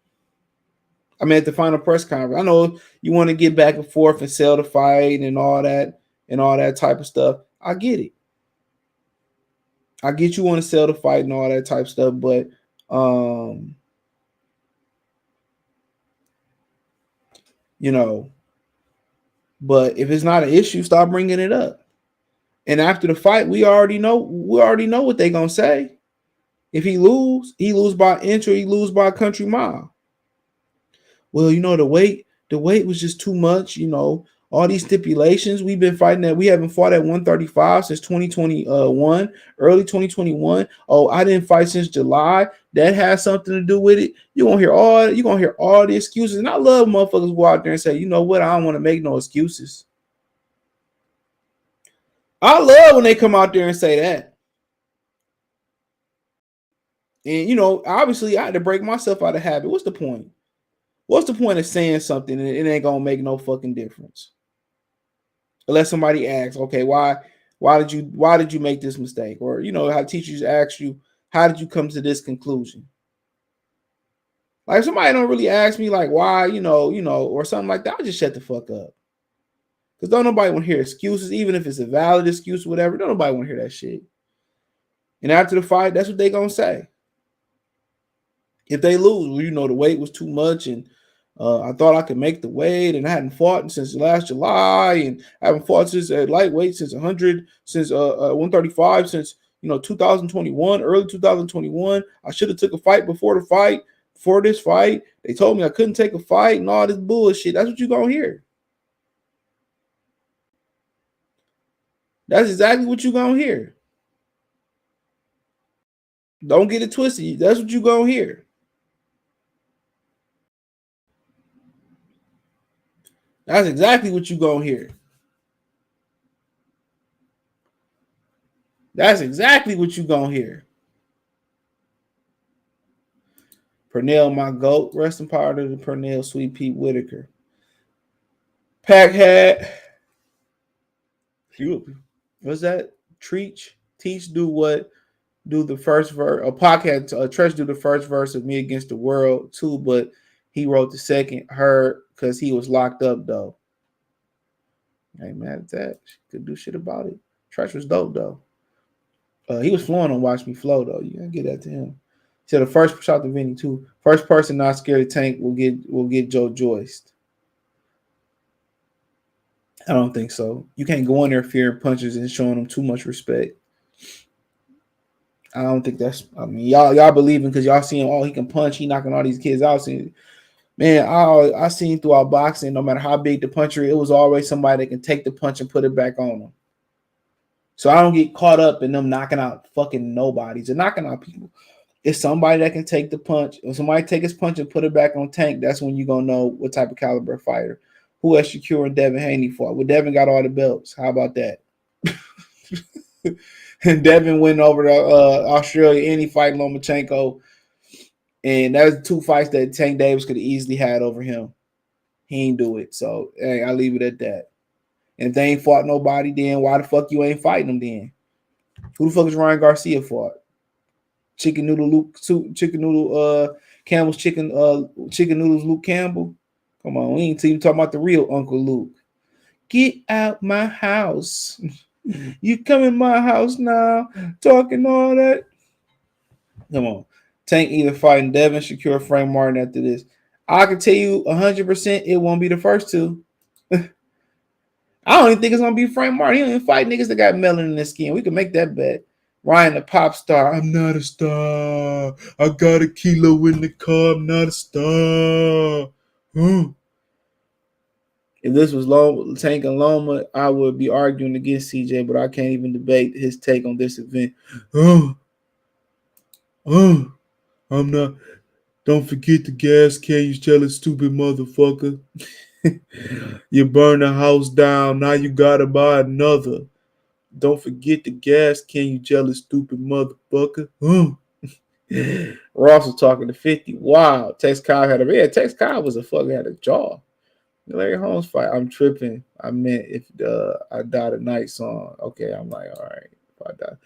At the final press conference. I know you want to get back and forth and sell the fight and all that type of stuff. I get it. I get you want to sell the fight and all that type of stuff, but but if it's not an issue, stop bringing it up. And after the fight, we already know what they're gonna say. If he lose by inch or he lose by a country mile. Well, the weight was just too much. All these stipulations, we've been fighting that. We haven't fought at 135 since 2021, early 2021. Oh, I didn't fight since July. That has something to do with it. You're gonna hear all the excuses. And I love motherfuckers go out there and say, you know what, I don't want to make no excuses. I love when they come out there and say that. And, you know, obviously I had to break myself out of habit. What's the point? What's the point of saying something and it ain't going to make no fucking difference? Unless somebody asks, okay, why did you make this mistake? Or, you know, how teachers ask you, how did you come to this conclusion? Like, if somebody don't really ask me, like, why, or something like that, I'll just shut the fuck up. Because don't nobody want to hear excuses, even if it's a valid excuse or whatever. Don't nobody want to hear that shit. And after the fight, that's what they going to say. If they lose, well, you know, the weight was too much and I thought I could make the weight and I hadn't fought since last July and I haven't fought since lightweight since 100, since 135, since, 2021, early 2021. I should have took a fight before this fight. They told me I couldn't take a fight and all this bullshit. That's what you're going to hear. That's exactly what you're going to hear. Don't get it twisted. That's what you're going to hear. That's exactly what you're going to hear. That's exactly what you're going to hear. Pernell, my GOAT. Rest in power to the Pernell, Sweet Pete Whitaker. Pack hat. What's that? Teach, do what? Do the first verse. A podcast, Tresh do the first verse of Me Against the World, too, but he wrote the second, her, because he was locked up, though. I ain't mad at that. She could do shit about it. Tresh was dope, though. He was flowing on Watch Me Flow, though. You gotta get that to him. So the first shot to Vinny too. First person not scared of Tank will get Joe joiced. I don't think so. You can't go in there fearing punches and showing them too much respect. I don't think that's. I mean, y'all believing because y'all seeing he can punch. He knocking all these kids out. Man, I seen throughout boxing, no matter how big the puncher, it was always somebody that can take the punch and put it back on them. So I don't get caught up in them knocking out fucking nobodies. They're knocking out people. It's somebody that can take the punch. When somebody take his punch and put it back on Tank, that's when you're going to know what type of caliber fighter. Who has Shakur and Devin Haney fought? Well, Devin got all the belts. How about that? And Devin went over to Australia and he fight Lomachenko. And that was 2 fights that Tank Davis could have easily had over him. He ain't do it. So, hey, I leave it at that. And if they ain't fought nobody, then why the fuck you ain't fighting them then? Who the fuck is Ryan Garcia fought? Chicken noodle Campbell's chicken noodles Luke Campbell. Come on, we ain't even talking about the real Uncle Luke. Get out my house. You come in my house now, talking all that. Come on. Tank either fighting Devin, Shakur, Frank Martin after this. I can tell you 100% it won't be the first two. I don't even think it's going to be Frank Martin. He don't even fight niggas that got melon in their skin. We can make that bet. Ryan, the pop star. I'm not a star. I got a kilo in the car. I'm not a star. If this was Tank and Loma, I would be arguing against CJ, but I can't even debate his take on this event. I'm not. Don't forget the gas can, you jealous stupid motherfucker. You burn the house down. Now you gotta buy another. Don't forget the gas can, you jealous stupid motherfucker. Ross was talking to 50. Wow. Tex Kyle had Tex Kyle was had a jaw. Larry Holmes fight. I'm tripping. I meant if I die tonight song. Okay, I'm like, all right. If I die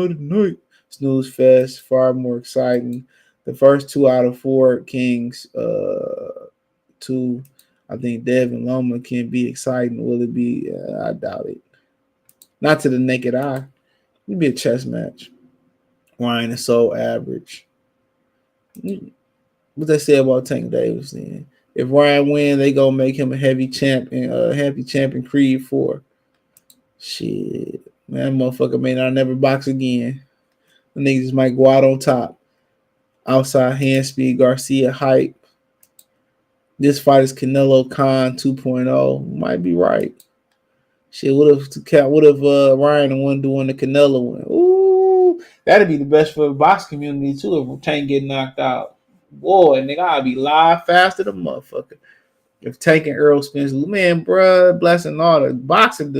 tonight. Snooze fest, far more exciting. The first 2 out of 4 Kings, 2. I think Dev and Loma can be exciting. Will it be? I doubt it. Not to the naked eye. It'd be a chess match. Ryan is so average. What they say about Tank Davis then? If Ryan win, they gonna make him a heavy champion, heavy champion Creed 4. Shit. Man, motherfucker may not never box again. The niggas might go out on top. Outside hand speed, Garcia hype. This fight is Canelo Khan 2.0. Might be right. Shit, what if Ryan the one doing the Canelo one? Ooh, that'd be the best for the box community too if Tank get knocked out. Boy, nigga, I'll be live faster than motherfucker. If Tank and Earl Spence, man, bruh, blessing all the boxing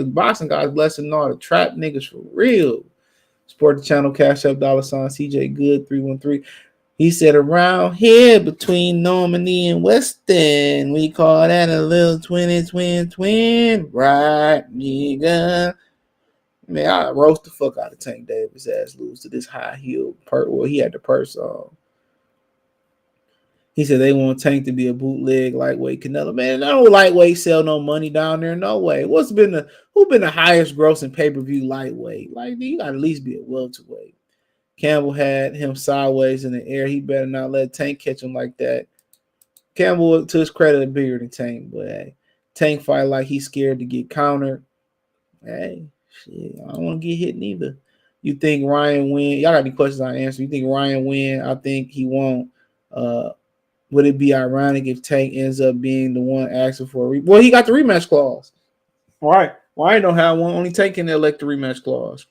guys, blessing all the trap niggas for real. Support the channel, Cash Up, $ CJ Good 313. He said around here between Normandy and Weston, we call that a little twin, right, nigga? Man, I roast the fuck out of Tank Davis ass lose to this high heel part. Well, he had the purse on. He said they want Tank to be a bootleg lightweight Canelo. Man, no lightweight sell no money down there. No way. Who been the highest grossing pay-per-view lightweight? Like, you gotta at least be a welterweight. Campbell had him sideways in the air. He better not let Tank catch him like that. Campbell, to his credit, bigger than Tank, but hey, Tank fight like he's scared to get countered. Hey, shit, I don't want to get hit neither. You think Ryan win? Y'all got any questions I answer? You think Ryan win? I think he won't. Would it be ironic if Tank ends up being the one asking for a well, he got the rematch clause. Right. Ryan don't have one. Only Tank can elect the rematch clause.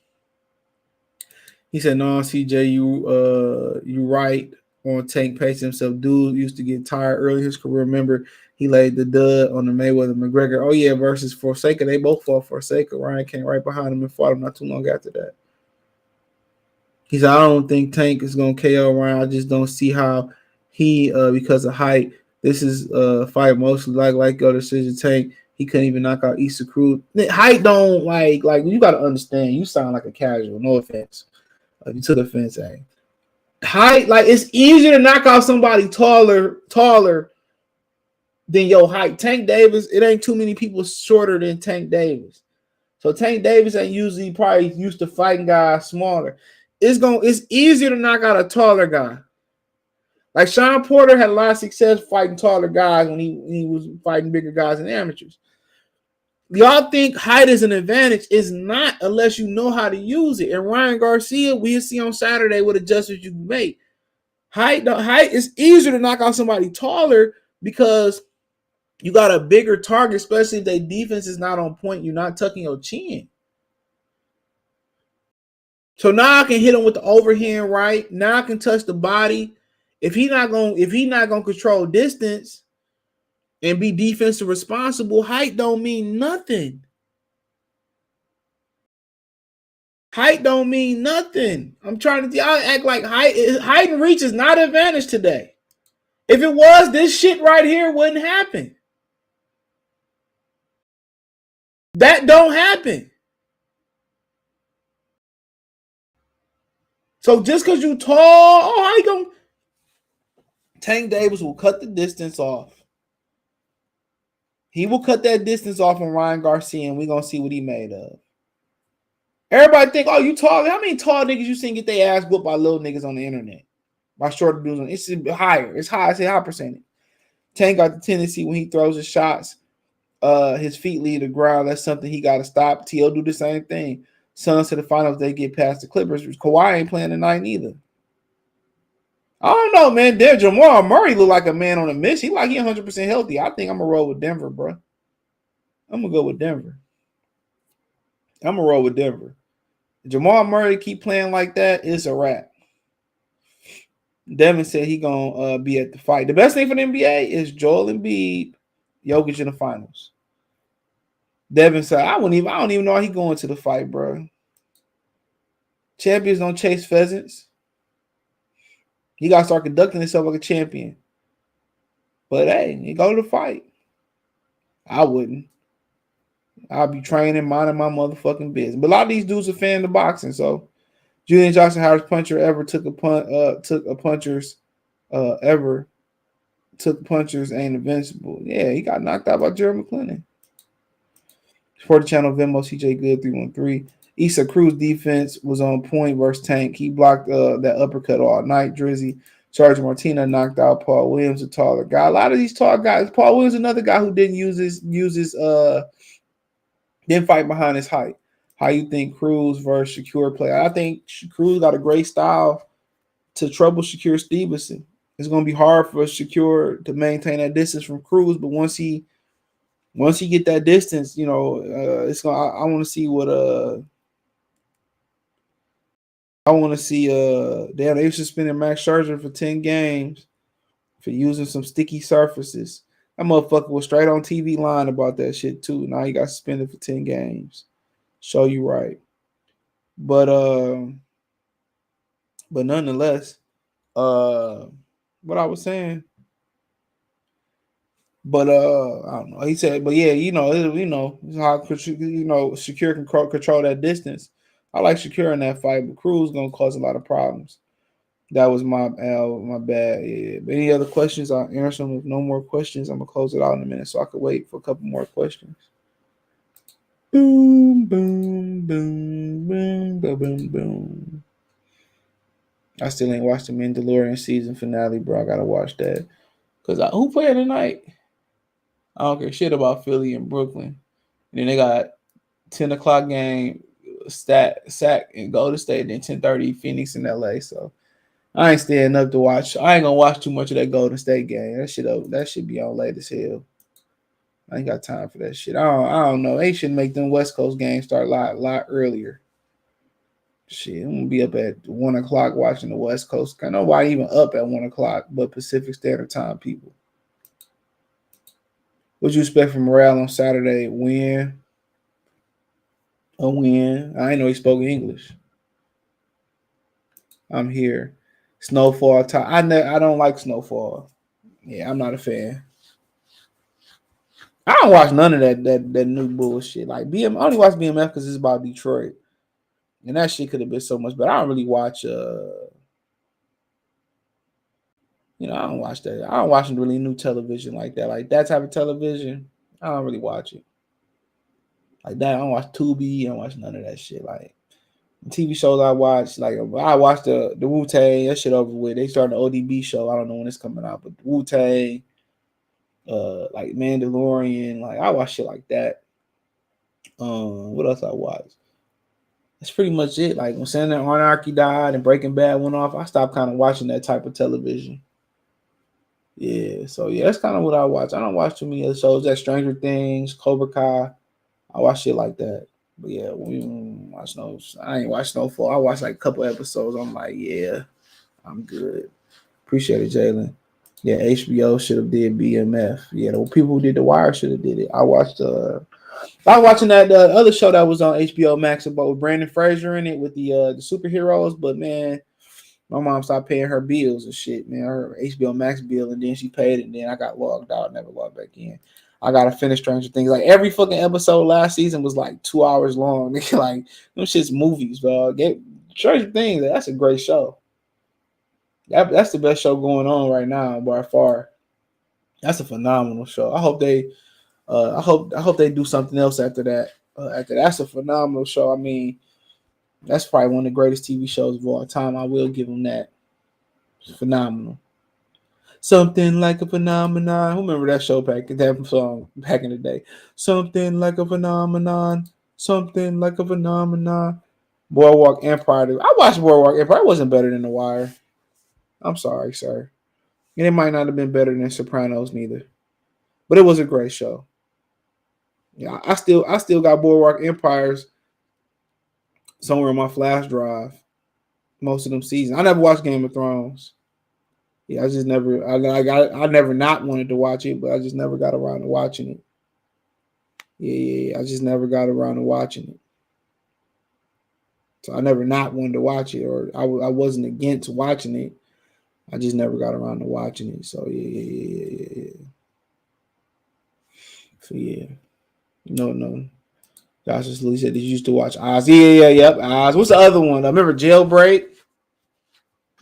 He said, "No, CJ, you right on Tank pacing himself. Dude used to get tired early in his career. Remember, he laid the dud on the Mayweather McGregor. Oh yeah, versus Forsaker. They both fought Forsaker. Ryan came right behind him and fought him not too long after that. He said, I don't think Tank is gonna KO Ryan. I just don't see how he because of height. This is fight mostly like your decision. Tank. He couldn't even knock out Issa Cruz. Height don't like you got to understand. You sound like a casual. No offense. You took offense, height, like it's easier to knock out somebody taller than your height. Tank Davis, it ain't too many people shorter than Tank Davis. So Tank Davis ain't usually probably used to fighting guys smaller. It's easier to knock out a taller guy. Like Sean Porter had a lot of success fighting taller guys when he was fighting bigger guys in amateurs. Y'all think height is an advantage? It's not unless you know how to use it. And Ryan Garcia, we'll see on Saturday what adjustments you can make. Height is easier to knock out somebody taller because you got a bigger target, especially if their defense is not on point. You're not tucking your chin. So now I can hit him with the overhand right. Now I can touch the body. If he's not gonna control distance and be defensive responsible, height don't mean nothing. Height don't mean nothing. I'm trying to y'all act like height and reach is not an advantage today. If it was, this shit right here wouldn't happen. That don't happen. So just because you tall, oh, how you going? Tank Davis will cut the distance off. He will cut that distance off on Ryan Garcia, and we're going to see what he made of. Everybody think, oh, you tall. How many tall niggas you seen get their ass whooped by little niggas on the internet? By shorter dudes. It's higher. It's high. I say high percentage. Tank got the tendency when he throws his shots, his feet leave the ground. That's something he got to stop. T.O. do the same thing. Suns to the finals, they get past the Clippers. Kawhi ain't playing tonight neither. I don't know, man. Jamal Murray look like a man on a mission. He 100% healthy. I think I'm going to roll with Denver, bro. I'm going to go with Denver. I'm going to roll with Denver. Jamal Murray keep playing like that, it's a wrap. Devin said he going to be at the fight. The best thing for the NBA is Joel Embiid, Jokic in the finals. Devin said, I don't even know how he going to the fight, bro. Champions don't chase pheasants. He got to start conducting himself like a champion. But hey, he go to the fight. I wouldn't. I'll be training, minding my motherfucking business. But a lot of these dudes are fan of boxing, so Julian Johnson, hardest puncher ever took punchers ain't invincible. Yeah, he got knocked out by Jerry McClellan. For the channel, Venmo, CJ Good 313. Issa Cruz defense was on point versus Tank. He blocked that uppercut all night. Drizzy. Charles Martina knocked out Paul Williams, a taller guy. A lot of these tall guys. Paul Williams, another guy who didn't didn't fight behind his height. How you think Cruz versus Shakur play? I think Cruz got a great style to trouble Shakur Stevenson. It's going to be hard for Shakur to maintain that distance from Cruz, but once he get that distance, it's going. I want to see what they suspended Max Scherzer for 10 games for using some sticky surfaces. That motherfucker was straight on TV lying about that shit too. Now he got suspended for 10 games. Show you right. But nonetheless, uh what I was saying. But I don't know. He said, but yeah, how Secure can control that distance. I like Secure in that fight, but Cruz gonna cause a lot of problems. That was my bad. Yeah. But any other questions? I'll answer them. If no more questions, I'm gonna close it out in a minute, so I could wait for a couple more questions. Boom, boom, boom, boom, boom, boom, boom. I still ain't watched the Mandalorian season finale, bro. I gotta watch that. Who playing tonight? I don't care shit about Philly and Brooklyn. And then they got 10 o'clock game, Sac and Golden State. Then 10:30 Phoenix and LA. So I ain't staying up to watch. I ain't gonna watch too much of that Golden State game. That should be on late as hell. I ain't got time for that shit. I don't know. They should make them West Coast games start a lot earlier. Shit, I'm gonna be up at 1 o'clock watching the West Coast. I know why even up at 1 o'clock, but Pacific Standard Time people. What you expect from Morale on Saturday? Win. A win. I know he spoke English. I'm here. Snowfall time. I don't like snowfall. Yeah, I'm not a fan. I don't watch none of that new bullshit. Like I only watch BMF because it's about Detroit, and that shit could have been so much better. I don't really watch. I don't watch that. I don't watch really new television like that. Like that type of television, I don't really watch it. Like that, I don't watch Tubi. I don't watch none of that shit. Like TV shows I watch, like I watched the Wu Tang. That shit over with. They started the ODB show. I don't know when it's coming out, but Wu Tang, like Mandalorian, like I watch shit like that. What else I watch? That's pretty much it. Like when Santa Anarchy died and Breaking Bad went off, I stopped kind of watching that type of television. Yeah, so yeah, that's kind of what I watch. I don't watch too many other shows. That Stranger Things, Cobra Kai. I watch shit like that. But yeah, we watch no. I ain't watch Snowfall. I watched like a couple episodes. I'm like, yeah, I'm good. Appreciate it, Jalen. Yeah, HBO should have did BMF. Yeah, the people who did The Wire should have did it. I watched. I was watching that other show that was on HBO Max about with Brandon Fraser in it with the superheroes. But man, my mom stopped paying her bills and shit, man. Her HBO Max bill, and then she paid it, and then I got logged out, never logged back in. I gotta finish Stranger Things. Like every fucking episode last season was like 2 hours long. Like them shit's movies, bro. Get Stranger Things. That's a great show. That's the best show going on right now by far. That's a phenomenal show. I hope they do something else after that. That's a phenomenal show. I mean, that's probably one of the greatest TV shows of all time. I will give them that. It's phenomenal. Something like a phenomenon. Who remember that show that song back in the day? Something like a phenomenon. Something like a phenomenon. Boardwalk Empire. I watched Boardwalk Empire. It wasn't better than The Wire. I'm sorry, sir. And it might not have been better than Sopranos neither. But it was a great show. Yeah, I still got Boardwalk Empires somewhere in my flash drive. Most of them seasons. I never watched Game of Thrones. Yeah, I just never. I never not wanted to watch it, but I just never got around to watching it. Yeah. I just never got around to watching it. So I never not wanted to watch it, or I wasn't against watching it. I just never got around to watching it. So yeah. So yeah, no. Josh just Lee said, "Did you used to watch Oz?" Yep, Oz. What's the other one? I remember Jailbreak,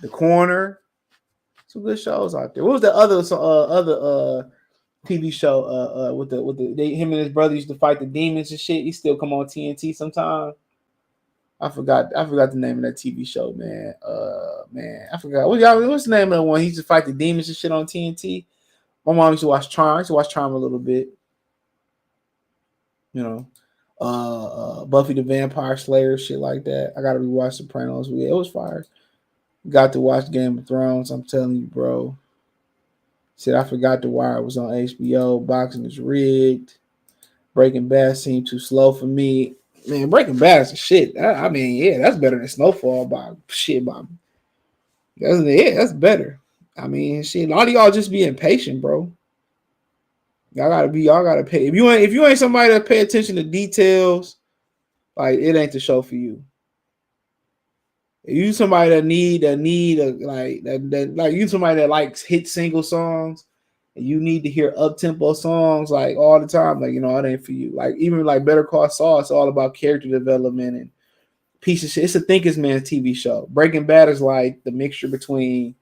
The Corner. Some good shows out there. What was the other TV show with him and his brother used to fight the demons and shit? He still come on TNT sometime. I forgot the name of that TV show, man. I forgot. What's the name of the one? He used to fight the demons and shit on TNT. My mom used to watch Charm. I used to watch Charm a little bit. You know. Buffy the Vampire Slayer, shit like that. I gotta rewatch Sopranos. It was fire. Got to watch Game of Thrones. I'm telling you, bro. Said I forgot The Wire was on HBO. Boxing is rigged. Breaking Bad seemed too slow for me. Man, Breaking Bad is shit. I mean, yeah, that's better than Snowfall by shit. That's better. I mean, shit. A lot of y'all just be impatient, bro. Y'all gotta pay. If you ain't somebody that pay attention to details, like it ain't the show for you. If you somebody that need like you somebody that likes hit single songs, and you need to hear up tempo songs like all the time, like it ain't for you. Like even like Better Call Saul, it's all about character development and piece of shit. It's a thinking man's TV show. Breaking Bad is like the mixture between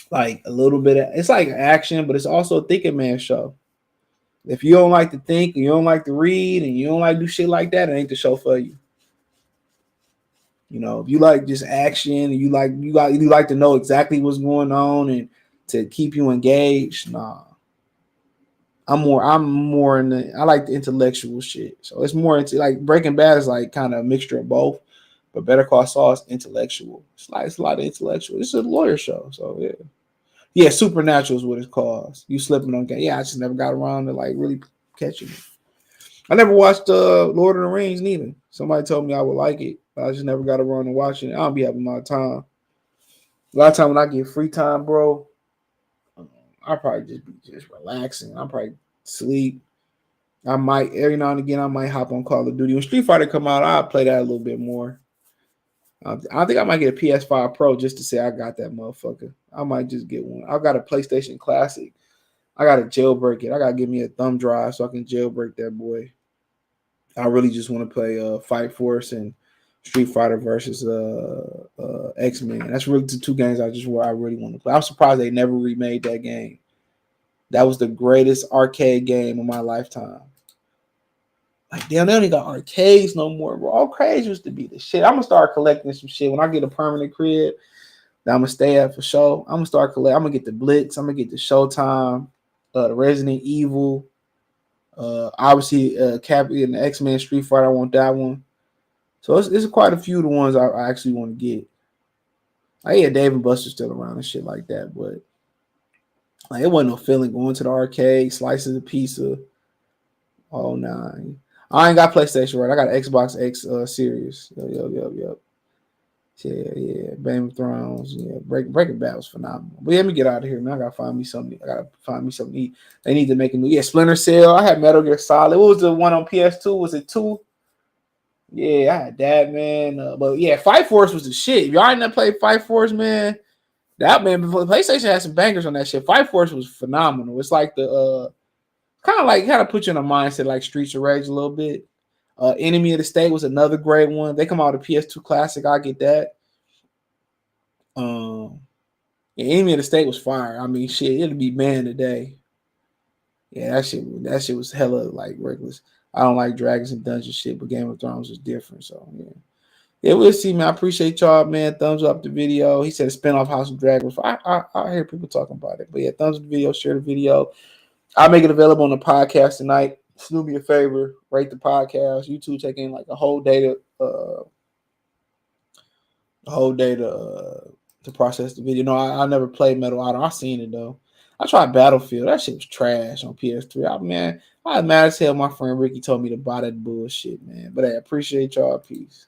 like a little bit of it's like action, but it's also a thinking man's show. If you don't like to think and you don't like to read and you don't like to do shit like that, it ain't the show for you. If you like just action and you like to know exactly what's going on and to keep you engaged, nah. I'm more in I like the intellectual shit. So it's more into like Breaking Bad is like kind of a mixture of both, but Better Call Saul is intellectual. It's a lot of intellectual. It's a lawyer show, so yeah. Yeah, Supernatural is what it's called. You slipping on game. Yeah, I just never got around to like really catching it. I never watched Lord of the Rings neither. Somebody told me I would like it, but I just never got around to watching it. I don't be having my time. A lot of time when I get free time, bro, I probably just be just relaxing. I probably sleep. I might every now and again I might hop on Call of Duty. When Street Fighter come out, I'll play that a little bit more. I think I might get a PS5 Pro just to say I got that motherfucker. I might just get one. I got a PlayStation Classic. I gotta jailbreak it. I gotta give me a thumb drive so I can jailbreak that boy. I really just want to play Fight Force and Street Fighter versus X-Men. That's really the two games I really want to play. I'm surprised they never remade that game. That was the greatest arcade game of my lifetime. Like, damn, they don't even got arcades no more, bro. Arcades used to be the shit. I'm gonna start collecting some shit when I get a permanent crib that I'm gonna stay at for sure. I'm gonna start collecting. I'm gonna get the Blitz. I'm gonna get the Showtime, the Resident Evil. Obviously, Cappy and the X-Men Street Fighter. I want that one. So it's quite a few of the ones I actually want to get. Like, yeah, Dave and Buster's still around and shit like that, but like, it wasn't no feeling going to the arcade, slices of pizza. Oh, nah. I ain't got PlayStation, right? I got an Xbox X Series. Yep. Yeah. Game of Thrones. Yeah, Breaking Bad was phenomenal. But let me get out of here, man. I gotta find me something. To eat. They need to make a new. Yeah, Splinter Cell. I had Metal Gear Solid. What was the one on PS2? Was it 2? Yeah, I had that, man. But yeah, Fight Force was the shit. If y'all ain't never played Fight Force, man, that man, PlayStation had some bangers on that shit. Fight Force was phenomenal. It's like the kind of put you in a mindset like Streets of Rage a little bit. Enemy of the State was another great one. They come out with a PS2 classic. I get that. Yeah, Enemy of the State was fire. I mean, shit, it'll be banned today. Yeah, that shit was hella like reckless. I don't like Dragons and Dungeons shit, but Game of Thrones was different. So yeah. Yeah, we'll see, man. I appreciate y'all, man. Thumbs up the video. He said a spinoff House of Dragons. I hear people talking about it. But yeah, thumbs up the video, share the video. I'll make it available on the podcast tonight. Just do me a favor, rate the podcast. YouTube taking like a whole day to process the video. No, I never played Medal Honor. I seen it though. I tried Battlefield. That shit was trash on PS3. I was mad as hell. My friend Ricky told me to buy that bullshit, man. But I appreciate y'all. Peace.